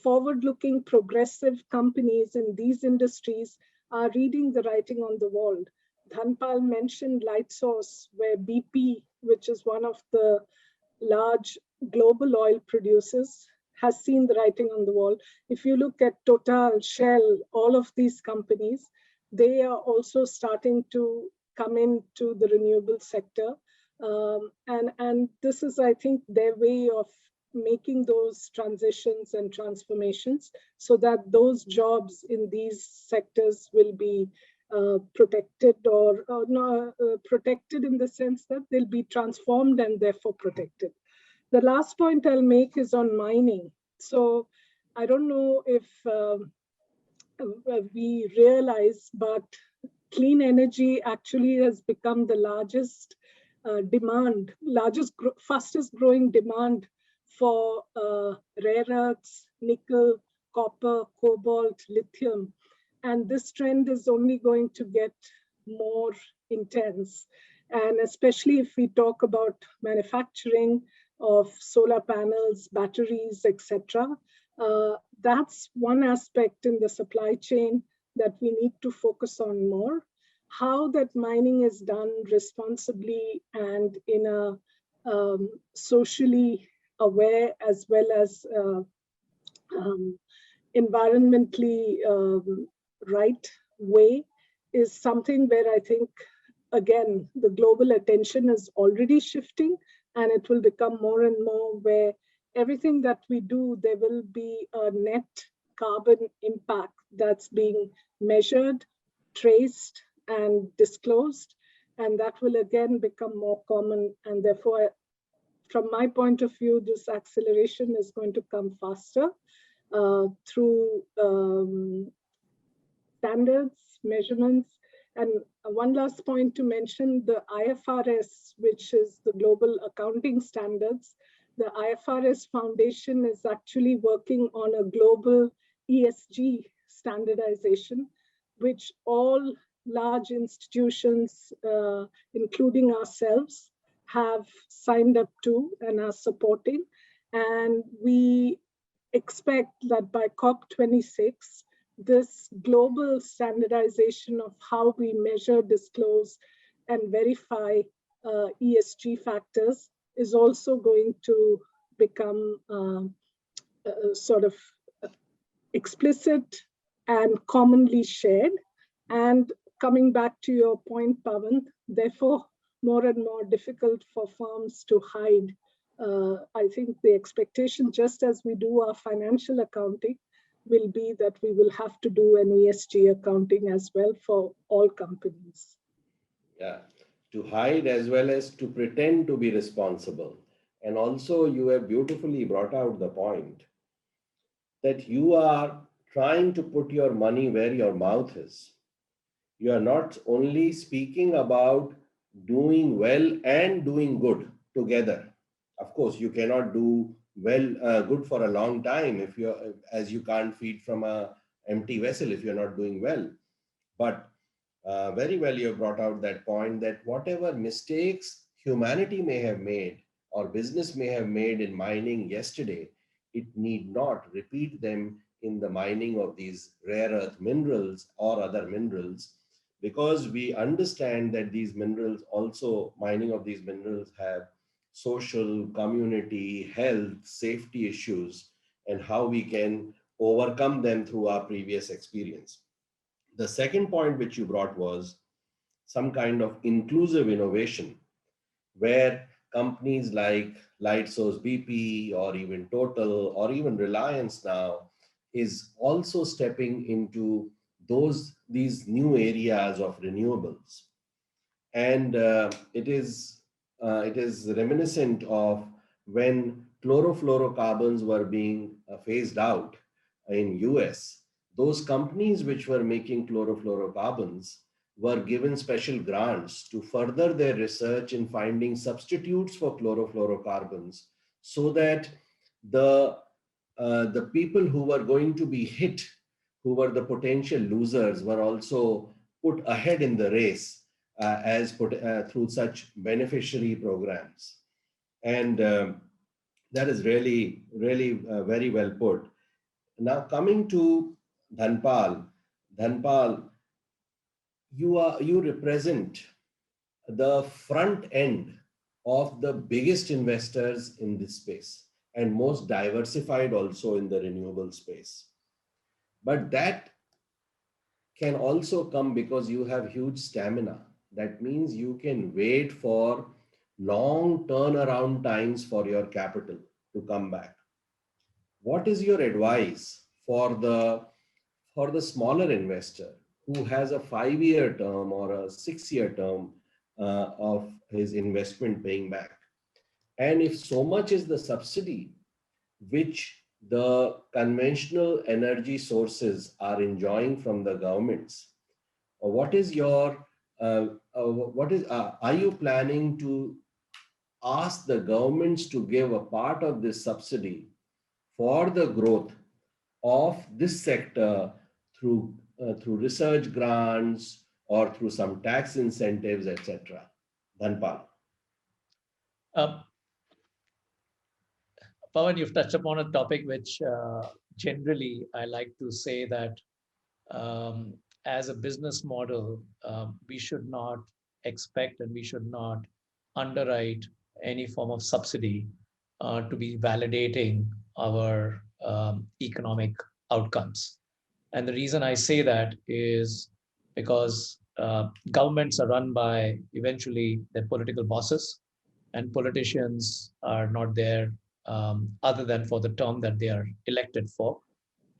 forward-looking progressive companies in these industries are reading the writing on the wall. Dhanpal mentioned LightSource, where BP, which is one of the large global oil producers, has seen the writing on the wall. If you look at Total, Shell, all of these companies, they are also starting to come into the renewable sector. And this is, I think, their way of making those transitions and transformations so that those jobs in these sectors will be protected or not protected in the sense that they'll be transformed and therefore protected. The last point I'll make is on mining. So I don't know if we realize, but clean energy actually has become the largest fastest growing demand for rare earths, nickel, copper, cobalt, lithium. And this trend is only going to get more intense. And especially if we talk about manufacturing of solar panels, batteries, etc. That's one aspect in the supply chain that we need to focus on more. How that mining is done responsibly and in a socially aware as well as um, environmentally right way is something where I think, again, the global attention is already shifting, and it will become more and more where everything that we do, there will be a net carbon impact that's being measured, traced, and disclosed. And that will again become more common. And therefore, from my point of view, this acceleration is going to come faster through standards, measurements. And one last point to mention, the IFRS, which is the Global Accounting Standards. The IFRS Foundation is actually working on a global ESG standardization, which all large institutions, including ourselves, have signed up to and are supporting. And we expect that by COP26, this global standardization of how we measure, disclose, and verify ESG factors is also going to become sort of explicit and commonly shared. And coming back to your point, Pavan, therefore, more and more difficult for firms to hide. I think the expectation, just as we do our financial accounting, will be that we will have to do an ESG accounting as well for all companies. Yeah, to hide as well as to pretend to be responsible. And also, you have beautifully brought out the point that you are trying to put your money where your mouth is. You are not only speaking about doing well and doing good together. Of course, you cannot do good for a long time if you, as you can't feed from a empty vessel if you're not doing well. But very well, you have brought out that point that whatever mistakes humanity may have made or business may have made in mining yesterday, it need not repeat them in the mining of these rare earth minerals or other minerals, because we understand that these minerals also, mining of these minerals, have social, community, health, safety issues, and how we can overcome them through our previous experience. The second point which you brought was some kind of inclusive innovation, where companies like Lightsource BP or even Total or even Reliance now is also stepping into these new areas of renewables. And it is reminiscent of when chlorofluorocarbons were being phased out in US. Those companies which were making chlorofluorocarbons were given special grants to further their research in finding substitutes for chlorofluorocarbons, so that the people who were going to be hit, who were the potential losers, were also put ahead in the race through such beneficiary programs. And that is really, really very well put. Now coming to Dhanpal, you represent the front end of the biggest investors in this space and most diversified also in the renewable space. But that can also come because you have huge stamina. That means you can wait for long turnaround times for your capital to come back. What is your advice for the smaller investor who has a 5-year term or a 6-year term of his investment paying back? And if so much is the subsidy which the conventional energy sources are enjoying from the governments, what is your are you planning to ask the governments to give a part of this subsidy for the growth of this sector through research grants or through some tax incentives, etc.? Dhanpal. Pavan, you've touched upon a topic which generally I like to say that as a business model, we should not expect and we should not underwrite any form of subsidy to be validating our economic outcomes. And the reason I say that is because governments are run by eventually their political bosses, and politicians are not there other than for the term that they are elected for.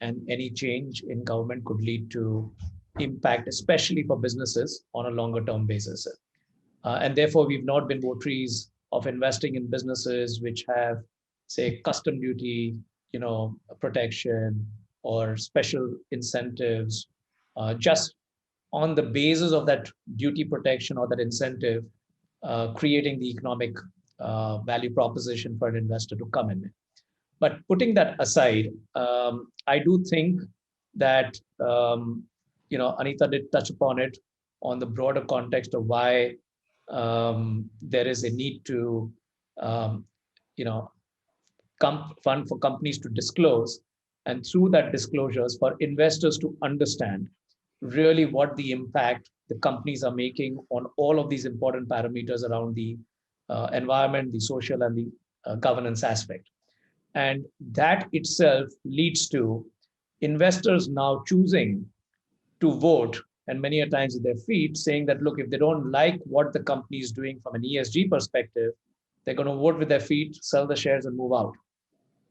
And any change in government could lead to impact, especially for businesses on a longer term basis. And therefore, we've not been votaries of investing in businesses which have, say, custom duty, protection or special incentives, just on the basis of that duty protection or that incentive, creating the economic value proposition for an investor to come in. But putting that aside, I do think that Anita did touch upon it on the broader context of why there is a need to fund for companies to disclose, and through that disclosures for investors to understand really what the impact the companies are making on all of these important parameters around the environment, the social, and the governance aspect. And that itself leads to investors now choosing to vote, and many a times with their feet, saying that, look, if they don't like what the company is doing from an ESG perspective, they're going to vote with their feet, sell the shares, and move out.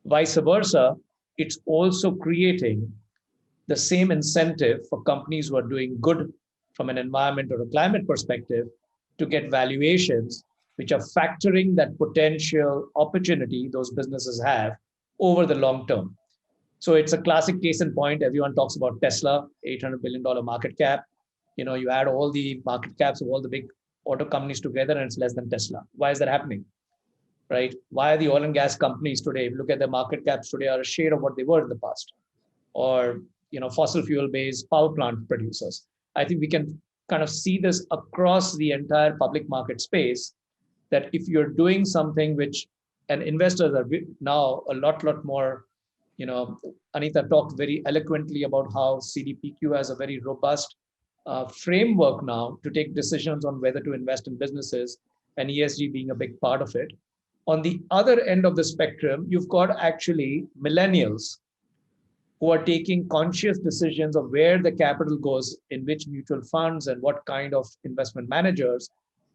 Vice versa, it's also creating the same incentive for companies who are doing good from an environment or a climate perspective to get valuations which are factoring that potential opportunity those businesses have over the long term. So it's a classic case in point. Everyone talks about Tesla, $800 billion market cap. You add all the market caps of all the big auto companies together and it's less than Tesla. Why is that happening? Right? Why are the oil and gas companies today, if you look at their market caps today, are a share of what they were in the past? Or fossil fuel-based power plant producers. I think we can kind of see this across the entire public market space, that if you're doing something which, and investors are now a lot more, Anita talked very eloquently about how CDPQ has a very robust framework now to take decisions on whether to invest in businesses, and ESG being a big part of it. On the other end of the spectrum, you've got actually millennials who are taking conscious decisions of where the capital goes, in which mutual funds and what kind of investment managers,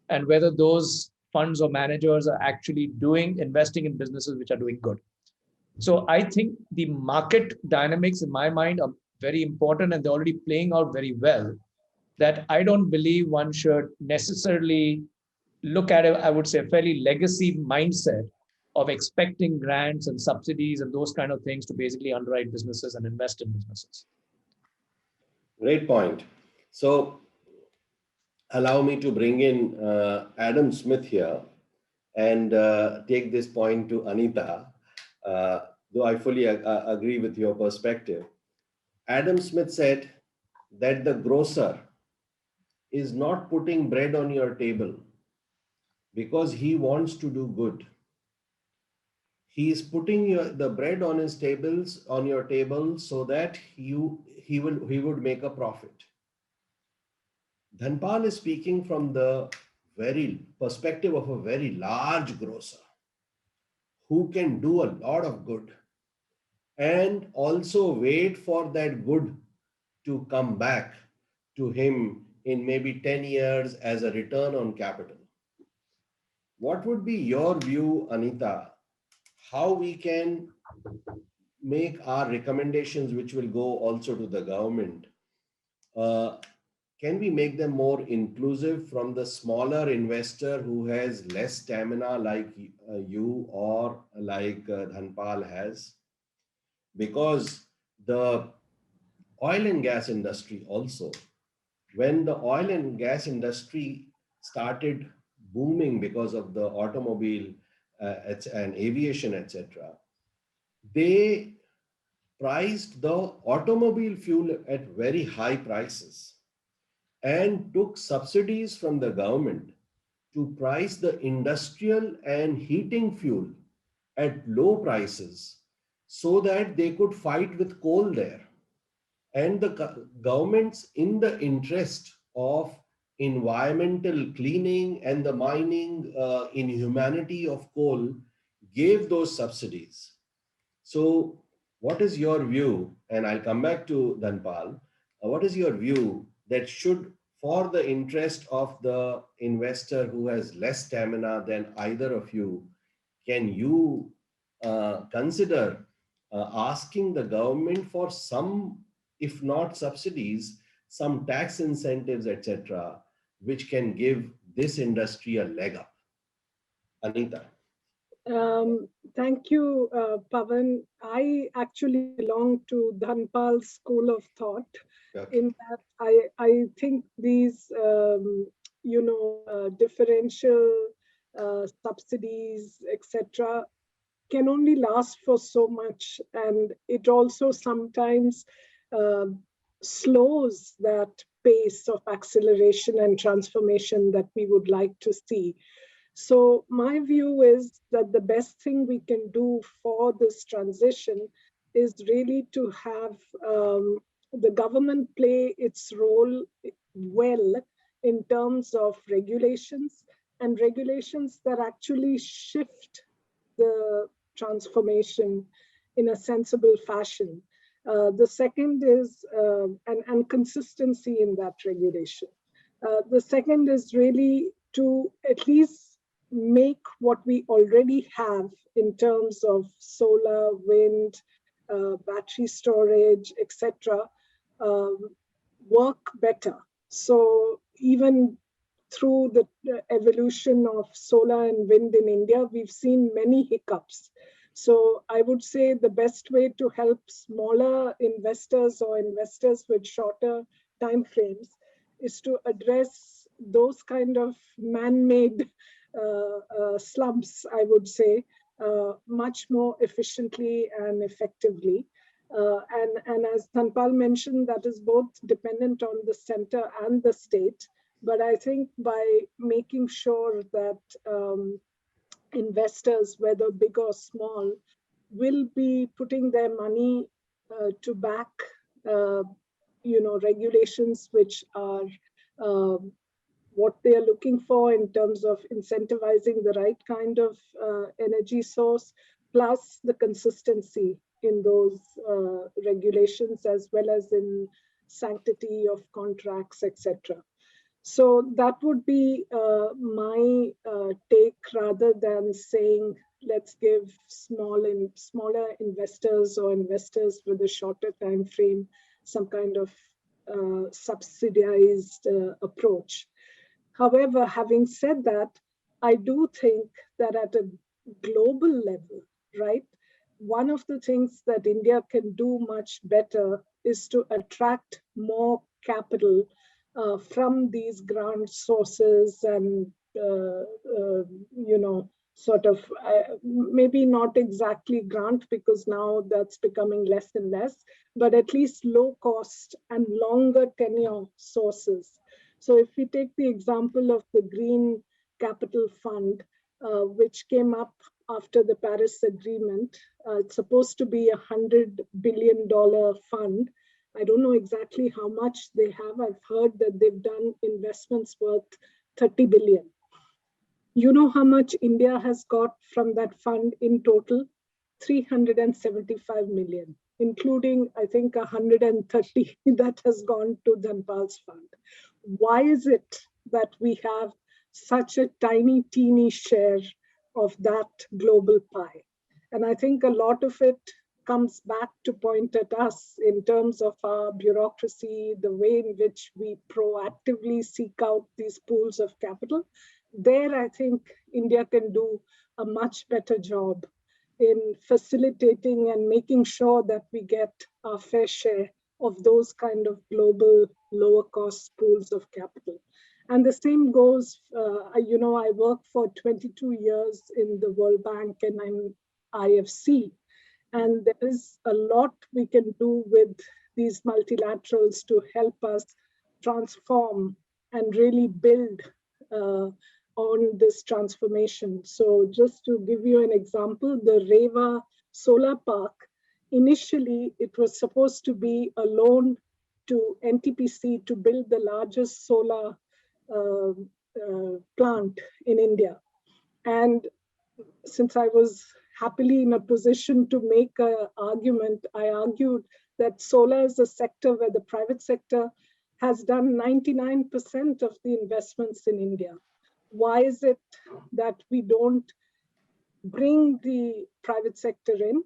and whether those funds or managers are actually investing in businesses which are doing good. So I think the market dynamics in my mind are very important, and they're already playing out very well, that I don't believe one should necessarily look at it, I would say, a fairly legacy mindset of expecting grants and subsidies and those kind of things to basically underwrite businesses and invest in businesses. Great point. So allow me to bring in Adam Smith here and take this point to Anita, though I fully agree with your perspective. Adam Smith said that the grocer is not putting bread on your table because he wants to do good. He is putting the bread on your table so that he would make a profit. Dhanpal is speaking from the very perspective of a very large grocer who can do a lot of good and also wait for that good to come back to him in maybe 10 years as a return on capital. What would be your view, Anita, how we can make our recommendations, which will go also to the government, can we make them more inclusive from the smaller investor who has less stamina like you or like Dhanpal has? Because the oil and gas industry also, when the oil and gas industry started booming because of the automobile and aviation, etc., they priced the automobile fuel at very high prices and took subsidies from the government to price the industrial and heating fuel at low prices so that they could fight with coal there. And the governments, in the interest of environmental cleaning and the mining inhumanity of coal, gave those subsidies. So what is your view? And I'll come back to Dhanpal. What is your view that should, for the interest of the investor who has less stamina than either of you, can you consider asking the government for some, if not subsidies, some tax incentives, etc., which can give this industry a leg up? Anita. Thank you, Pavan. I actually belong to Dhanpal's school of thought. Okay. In that I think these, differential subsidies, etc., can only last for so much. And it also sometimes uh, slows that pace of acceleration and transformation that we would like to see. So my view is that the best thing we can do for this transition is really to have the government play its role well in terms of regulations, and regulations that actually shift the transformation in a sensible fashion. The second is, and consistency in that regulation. The second is really to at least make what we already have in terms of solar, wind, battery storage, etc., um, work better. So even through the evolution of solar and wind in India, we've seen many hiccups. So I would say the best way to help smaller investors or investors with shorter timeframes is to address those kind of man-made slumps, I would say, much more efficiently and effectively. And as Dhanpal mentioned, that is both dependent on the center and the state. But I think by making sure that investors, whether big or small, will be putting their money to back, regulations which are what they are looking for in terms of incentivizing the right kind of energy source, plus the consistency in those regulations, as well as in sanctity of contracts, etc. So that would be my take, rather than saying let's give smaller investors or investors with a shorter time frame some kind of subsidized approach. However, having said that, I do think that at a global level, right, one of the things that India can do much better is to attract more capital from these grant sources, and sort of maybe not exactly grant, because now that's becoming less and less, but at least low cost and longer tenure sources. So if we take the example of the Green Capital Fund, which came up after the Paris Agreement, it's supposed to be $100 billion fund. I don't know exactly how much they have. I've heard that they've done investments worth 30 billion. You know how much India has got from that fund in total? 375 million, including, I think, 130 that has gone to Dhanpal's fund. Why is it that we have such a tiny, teeny share of that global pie? And I think a lot of it comes back to point at us in terms of our bureaucracy, the way in which we proactively seek out these pools of capital. There, I think India can do a much better job in facilitating and making sure that we get our fair share of those kind of global lower cost pools of capital. And the same goes, I worked for 22 years in the World Bank and I'm IFC. And there is a lot we can do with these multilaterals to help us transform and really build on this transformation. So just to give you an example, the Reva Solar Park, initially it was supposed to be a loan to NTPC to build the largest solar plant in India. And since I was happily in a position to make an argument. I argued that solar is a sector where the private sector has done 99% of the investments in India. Why is it that we don't bring the private sector in,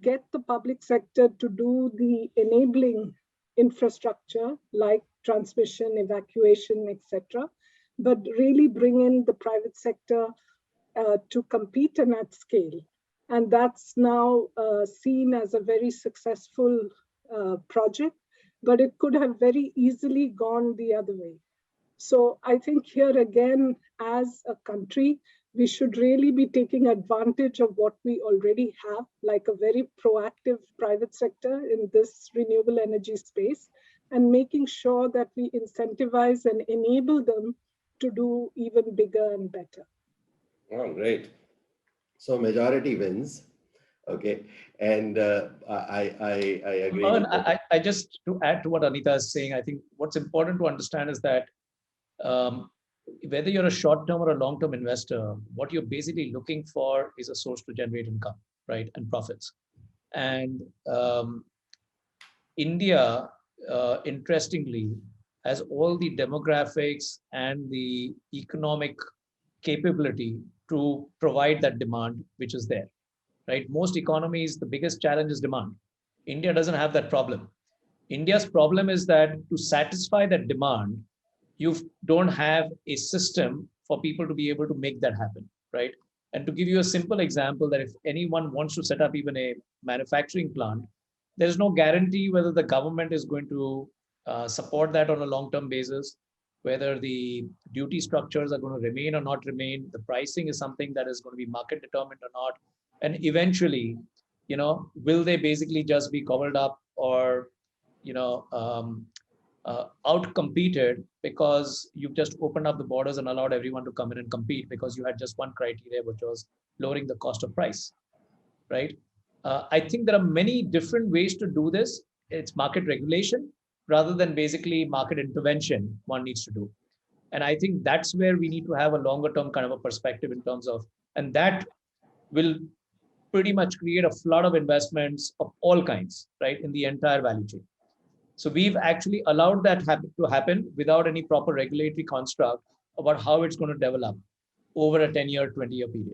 get the public sector to do the enabling infrastructure like transmission, evacuation, etc., but really bring in the private sector to compete and at scale. And that's now seen as a very successful project, but it could have very easily gone the other way. So I think here again, as a country, we should really be taking advantage of what we already have, like a very proactive private sector in this renewable energy space, and making sure that we incentivize and enable them to do even bigger and better. Oh, great. So majority wins. Okay. And I agree. Pavan, I just, to add to what Anita is saying, I think what's important to understand is that whether you're a short-term or a long-term investor, what you're basically looking for is a source to generate income, right, and profits. And India, interestingly, has all the demographics and the economic capability to provide that demand, which is there, right? Most economies, the biggest challenge is demand. India doesn't have that problem. India's problem is that to satisfy that demand, you don't have a system for people to be able to make that happen, right? And to give you a simple example, that if anyone wants to set up even a manufacturing plant, there's no guarantee whether the government is going to support that on a long-term basis, whether the duty structures are going to remain or not remain. The pricing is something that is going to be market determined or not. And eventually, will they basically just be gobbled up or, out-competed because you've just opened up the borders and allowed everyone to come in and compete because you had just one criteria, which was lowering the cost of price, right? I think there are many different ways to do this. It's market regulation rather than basically market intervention one needs to do. And I think that's where we need to have a longer term kind of a perspective in terms of, and that will pretty much create a flood of investments of all kinds, right, in the entire value chain. So we've actually allowed that to happen without any proper regulatory construct about how it's going to develop over a 10-year, 20-year period.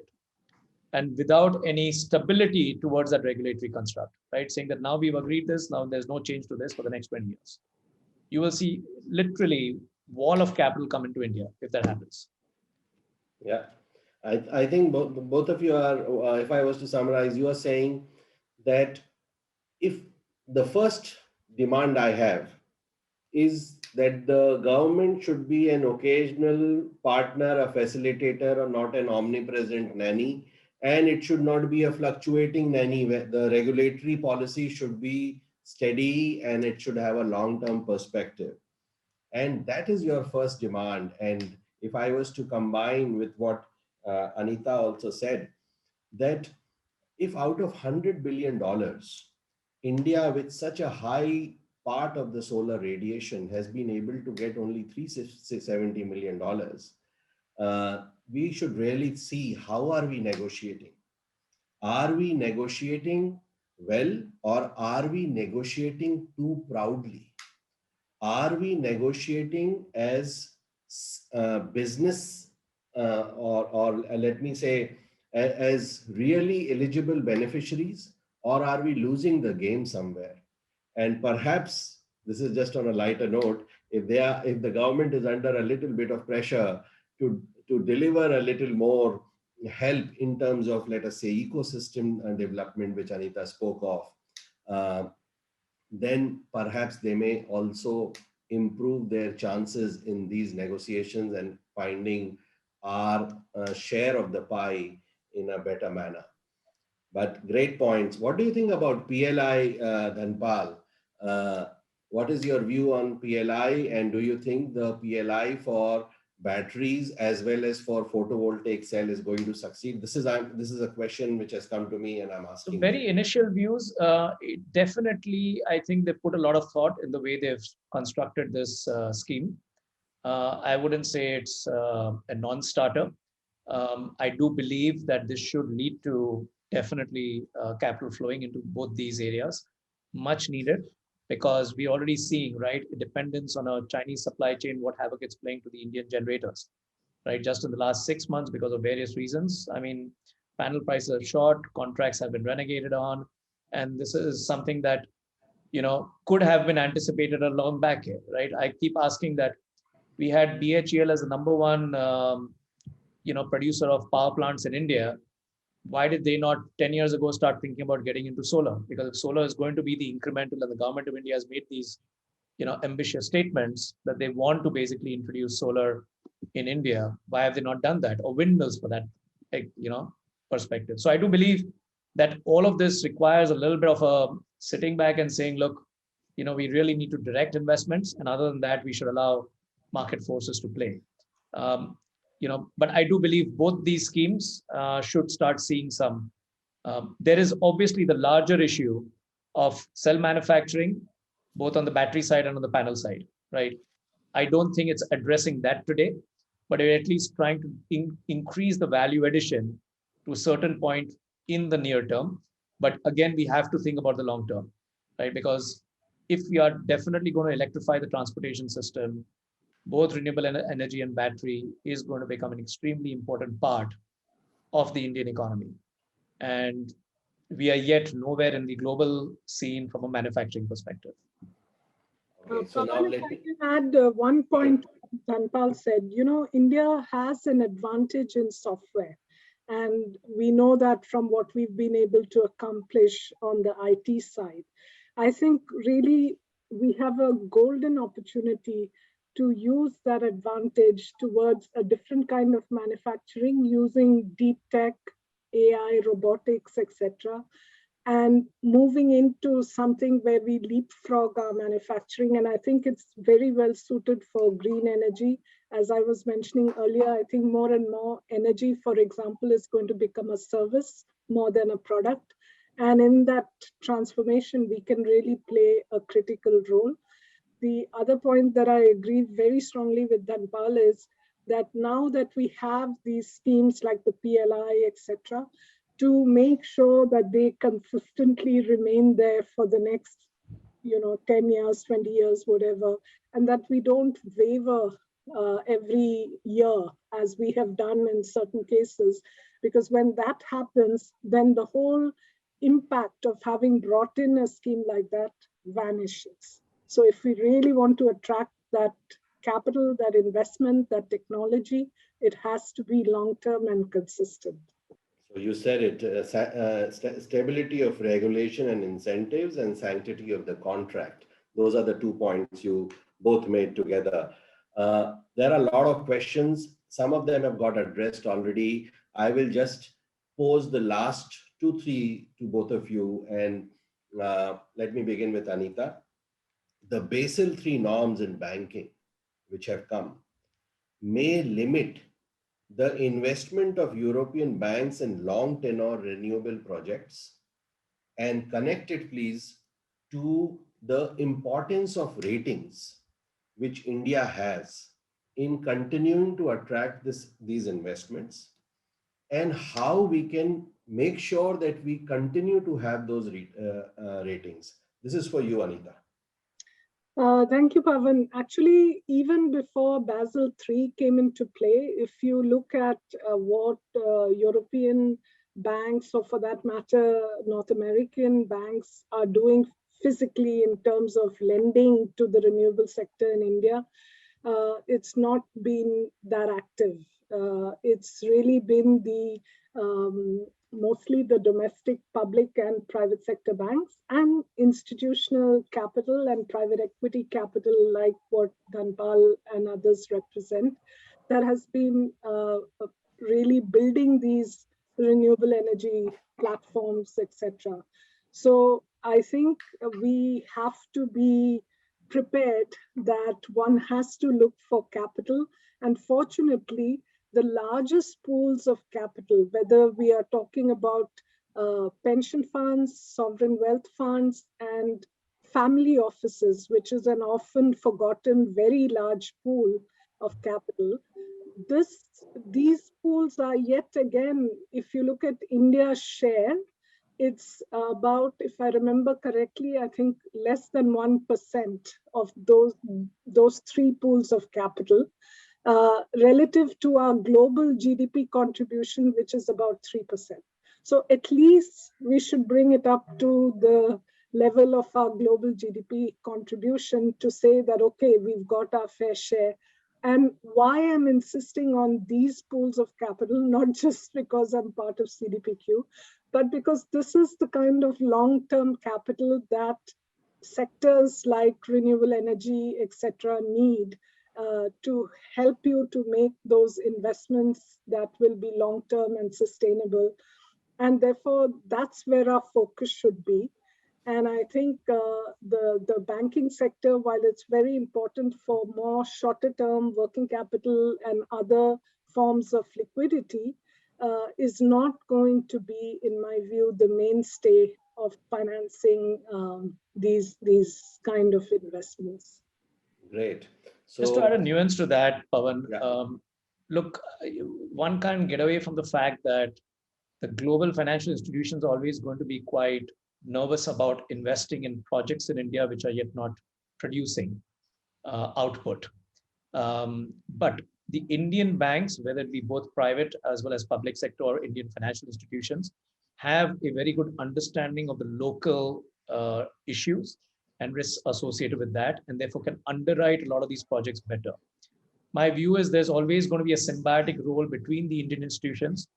And without any stability towards that regulatory construct, right? Saying that now we've agreed this, now there's no change to this for the next 20 years. You will see literally wall of capital come into India if that happens. Yeah, I think both of you are, if I was to summarize, you are saying that if the first demand I have is that the government should be an occasional partner, a facilitator, or not an omnipresent nanny, and it should not be a fluctuating nanny. The regulatory policy should be steady and it should have a long-term perspective. And that is your first demand. And if I was to combine with what Anita also said, that if out of $100 billion, India with such a high part of the solar radiation has been able to get only $370 million, we should really see how are we negotiating. Are we negotiating well, or are we negotiating too proudly? Are we negotiating as business or let me say as really eligible beneficiaries, or are we losing the game somewhere? And perhaps this is just on a lighter note, if the government is under a little bit of pressure to deliver a little more help in terms of, let us say, ecosystem development, which Anita spoke of, then perhaps they may also improve their chances in these negotiations and finding our share of the pie in a better manner. But great points. What do you think about PLI, Dhanpal? What is your view on PLI, and do you think the PLI for batteries as well as for photovoltaic cell is going to succeed? This is a question which has come to me and I'm asking. So very initial views, definitely, I think they put a lot of thought in the way they've constructed this scheme. I wouldn't say it's a non-starter. I do believe that this should lead to definitely capital flowing into both these areas, much needed, because we're already seeing, right, dependence on a Chinese supply chain, what havoc it's playing to the Indian generators, right? Just in the last 6 months, because of various reasons. I mean, panel prices are short, contracts have been renegated on, and this is something that, could have been anticipated a long back here, right? I keep asking that we had BHEL as the number one, producer of power plants in India. Why did they not 10 years ago start thinking about getting into solar? Because if solar is going to be the incremental, and the government of India has made these, ambitious statements that they want to basically introduce solar in India, why have they not done that? Or windmills for that, perspective. So I do believe that all of this requires a little bit of a sitting back and saying, look, we really need to direct investments. And other than that, we should allow market forces to play. But I do believe both these schemes should start seeing some. There is obviously the larger issue of cell manufacturing, both on the battery side and on the panel side, right? I don't think it's addressing that today, but we're at least trying to increase the value addition to a certain point in the near term. But again, we have to think about the long term, right? Because if we are definitely going to electrify the transportation system, both renewable energy and battery is going to become an extremely important part of the Indian economy. And we are yet nowhere in the global scene from a manufacturing perspective. Okay, so now Pavan, if let I me. can add one point Dhanpal said, India has an advantage in software. And we know that from what we've been able to accomplish on the IT side. I think really we have a golden opportunity to use that advantage towards a different kind of manufacturing using deep tech, AI, robotics, etc., and moving into something where we leapfrog our manufacturing. And I think it's very well suited for green energy. As I was mentioning earlier, I think more and more energy, for example, is going to become a service more than a product. And in that transformation, we can really play a critical role. The other point that I agree very strongly with Dhanpal is that now that we have these schemes like the PLI, etc., to make sure that they consistently remain there for the next 10 years, 20 years, whatever, and that we don't waver every year as we have done in certain cases, because when that happens, then the whole impact of having brought in a scheme like that vanishes. So if we really want to attract that capital, that investment, that technology, it has to be long-term and consistent. So you said it, stability of regulation and incentives and sanctity of the contract. Those are the 2 points you both made together. There are a lot of questions. Some of them have got addressed already. I will just pose the last 2, 3 to both of you. And let me begin with Anita. The Basel III norms in banking, which have come, may limit the investment of European banks in long tenor renewable projects, and connect it, please, to the importance of ratings, which India has in continuing to attract these investments, and how we can make sure that we continue to have those ratings. This is for you, Anita. Thank you, Pavan. Actually, even before Basel III came into play, if you look at what European banks, or for that matter, North American banks are doing physically in terms of lending to the renewable sector in India, it's not been that active. It's really been the mostly the domestic public and private sector banks and institutional capital and private equity capital, like what Dhanpal and others represent, that has been really building these renewable energy platforms, etc. So I think we have to be prepared that one has to look for capital. And fortunately, the largest pools of capital, whether we are talking about pension funds, sovereign wealth funds, and family offices, which is an often forgotten, very large pool of capital, these pools are yet again, if you look at India's share, it's about, if I remember correctly, I think less than 1% of those three pools of capital, relative to our global GDP contribution, which is about 3%. So at least we should bring it up to the level of our global GDP contribution to say that, okay, we've got our fair share. And why I'm insisting on these pools of capital, not just because I'm part of CDPQ, but because this is the kind of long-term capital that sectors like renewable energy, etc., need to help you to make those investments that will be long-term and sustainable. And therefore, that's where our focus should be. And I think the banking sector, while it's very important for more shorter-term working capital and other forms of liquidity, is not going to be, in my view, the mainstay of financing these kind of investments. Great. So, just to add a nuance to that, Pavan, yeah. Look, one can't get away from the fact that the global financial institutions are always going to be quite nervous about investing in projects in India which are yet not producing output. But the Indian banks, whether it be both private as well as public sector or Indian financial institutions, have a very good understanding of the local issues and risks associated with that, and therefore can underwrite a lot of these projects better. My view is there's always going to be a symbiotic role between the Indian institutions,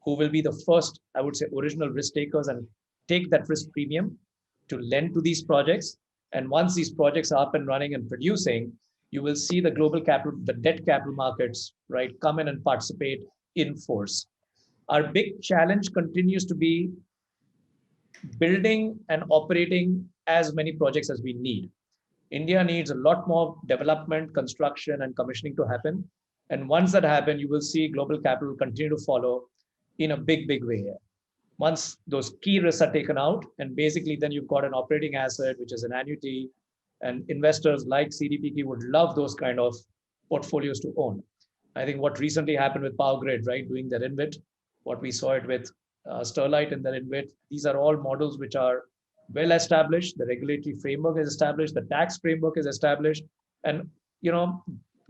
who will be the first, I would say, original risk takers and take that risk premium to lend to these projects. And once these projects are up and running and producing, you will see the global capital, the debt capital markets, right, come in and participate in force. Our big challenge continues to be building and operating as many projects as we need. India needs a lot more development, construction, and commissioning to happen. And once that happens, you will see global capital continue to follow in a big, big way. Once those key risks are taken out, and basically then you've got an operating asset, which is an annuity, and investors like CDPQ would love those kind of portfolios to own. I think what recently happened with Power Grid, right, doing their InvIT, what we saw it with Sterlite and their InvIT, these are all models which are well established. The regulatory framework is established, the tax framework is established, and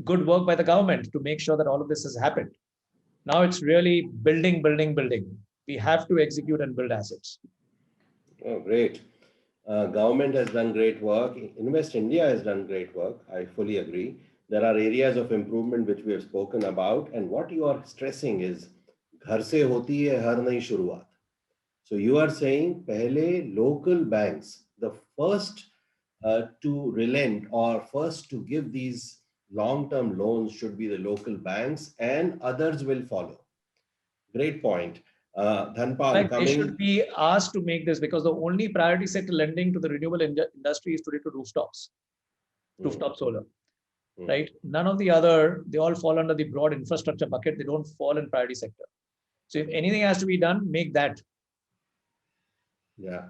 good work by the government to make sure that all of this has happened. Now it's really building. We have to execute and build assets. Oh, great. Government has done great work. Invest India has done great work. I fully agree. There are areas of improvement which we have spoken about. And what you are stressing is, घर से होती है हर नई शुरुआत. So you are saying, pehle local banks, the first to relent or first to give these long-term loans should be the local banks, and others will follow. Great point. Dhanpal, They should be asked to make this, because the only priority sector lending to the renewable industry is today to rooftops, rooftop solar, right? None of the other, they all fall under the broad infrastructure bucket. They don't fall in priority sector. So if anything has to be done, make that. Yeah.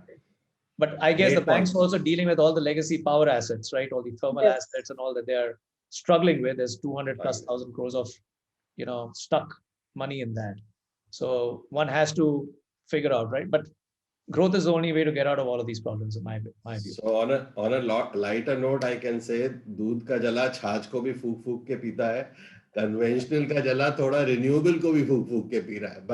But I guess Great the banks points. are also dealing with all the legacy power assets, right? All the thermal assets and all that they're struggling with. There's 200,000+ crores of, stuck money in that. So one has to figure out, right? But growth is the only way to get out of all of these problems, in my view. So on a lighter note, I can say, दूध का जला छाछ को भी फूक फूक के पीता है. Conventional का जला थोड़ा renewable को भी फूक फूक के पी रहा है.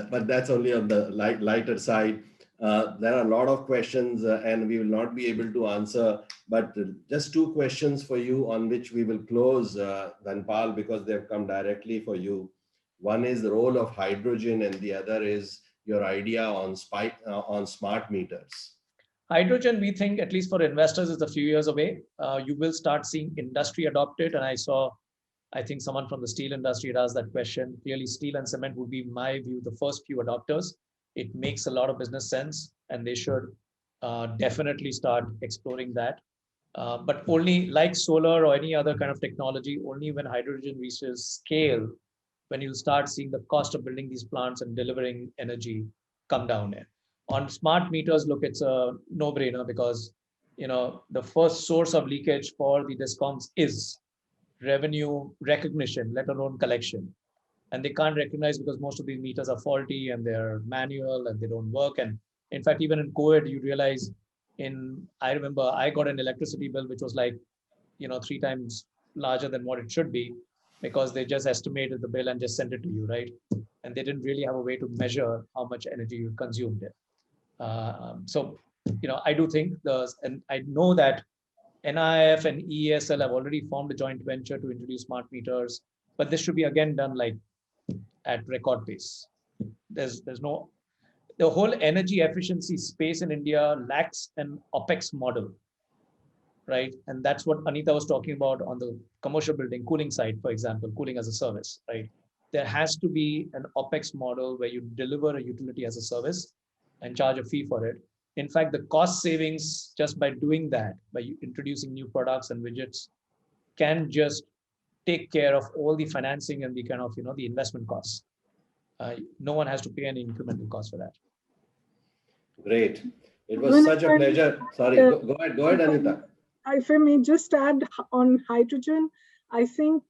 But that's only on the lighter side. There are a lot of questions and we will not be able to answer, but just two questions for you on which we will close, Dhanpal, because they've come directly for you. One is the role of hydrogen and the other is your idea on smart meters. Hydrogen, we think, at least for investors, is a few years away. You will start seeing industry adopt it. And I think someone from the steel industry had asked that question. Clearly, steel and cement would be, in my view, the first few adopters. It makes a lot of business sense, and they should definitely start exploring that. But only like solar or any other kind of technology, only when hydrogen reaches scale, when you'll start seeing the cost of building these plants and delivering energy come down there. On smart meters, look, it's a no-brainer, because the first source of leakage for the discoms is revenue recognition, let alone collection. And they can't recognize because most of these meters are faulty and they're manual and they don't work. And in fact, even in COVID, you realize I remember I got an electricity bill, which was like, 3 times larger than what it should be, because they just estimated the bill and just sent it to you, right? And they didn't really have a way to measure how much energy you consumed it. So, I do think and I know that NIF and ESL have already formed a joint venture to introduce smart meters, but this should be again done like at record pace. There's no, the whole energy efficiency space in India lacks an OPEX model, right? And that's what Anita was talking about on the commercial building cooling side, for example, cooling as a service, right? There has to be an OPEX model where you deliver a utility as a service and charge a fee for it. In fact, the cost savings just by doing that, by introducing new products and widgets, can just take care of all the financing and the kind of, the investment costs. No one has to pay any incremental cost for that. Great. It was such a pleasure. Sorry, go ahead, Anita. If I may just add on hydrogen, I think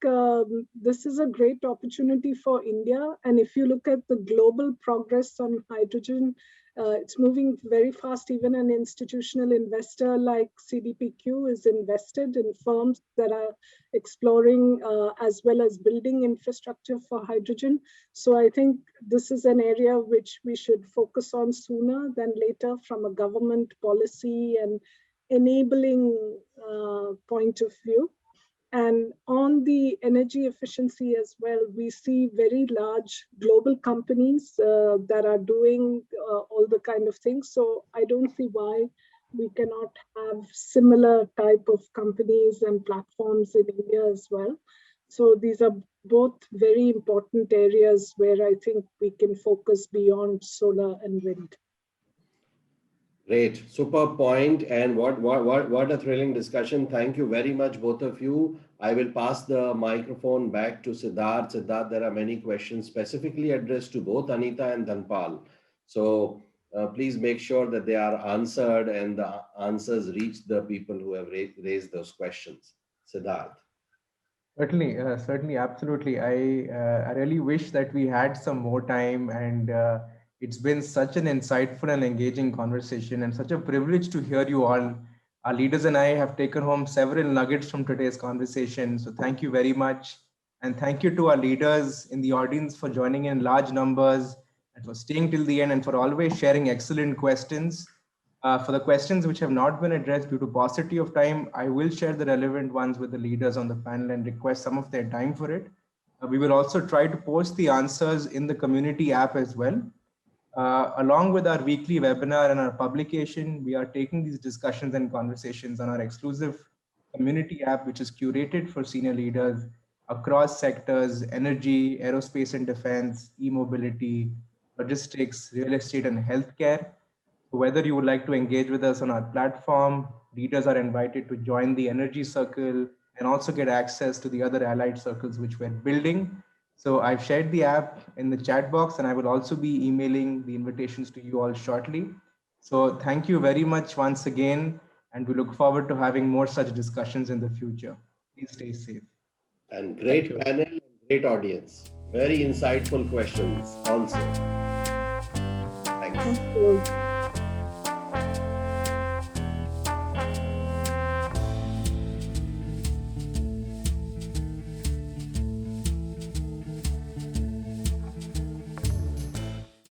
this is a great opportunity for India. And if you look at the global progress on hydrogen, it's moving very fast. Even an institutional investor like CDPQ is invested in firms that are exploring as well as building infrastructure for hydrogen. So I think this is an area which we should focus on sooner than later from a government policy and enabling point of view. And on the energy efficiency as well, we see very large global companies that are doing all the kind of things. So I don't see why we cannot have similar type of companies and platforms in India as well. So these are both very important areas where I think we can focus beyond solar and wind. Great, super point, and what a thrilling discussion. Thank you very much, both of you. I will pass the microphone back to Siddharth. Siddharth, there are many questions specifically addressed to both Anita and Dhanpal. So please make sure that they are answered and the answers reach the people who have raised those questions. Siddharth. Certainly, absolutely. I really wish that we had some more time, and it's been such an insightful and engaging conversation, and such a privilege to hear you all. Our leaders and I have taken home several nuggets from today's conversation. So thank you very much. And thank you to our leaders in the audience for joining in large numbers and for staying till the end and for always sharing excellent questions. For the questions which have not been addressed due to paucity of time, I will share the relevant ones with the leaders on the panel and request some of their time for it. We will also try to post the answers in the community app as well. Along with our weekly webinar and our publication, we are taking these discussions and conversations on our exclusive community app, which is curated for senior leaders across sectors: energy, aerospace and defense, e-mobility, logistics, real estate, and healthcare. Whether you would like to engage with us on our platform, leaders are invited to join the energy circle and also get access to the other allied circles which we're building. So I've shared the app in the chat box, and I will also be emailing the invitations to you all shortly. So thank you very much once again, and we look forward to having more such discussions in the future. Please stay safe. And great panel, and great audience. Very insightful questions also. Thanks. Thank you.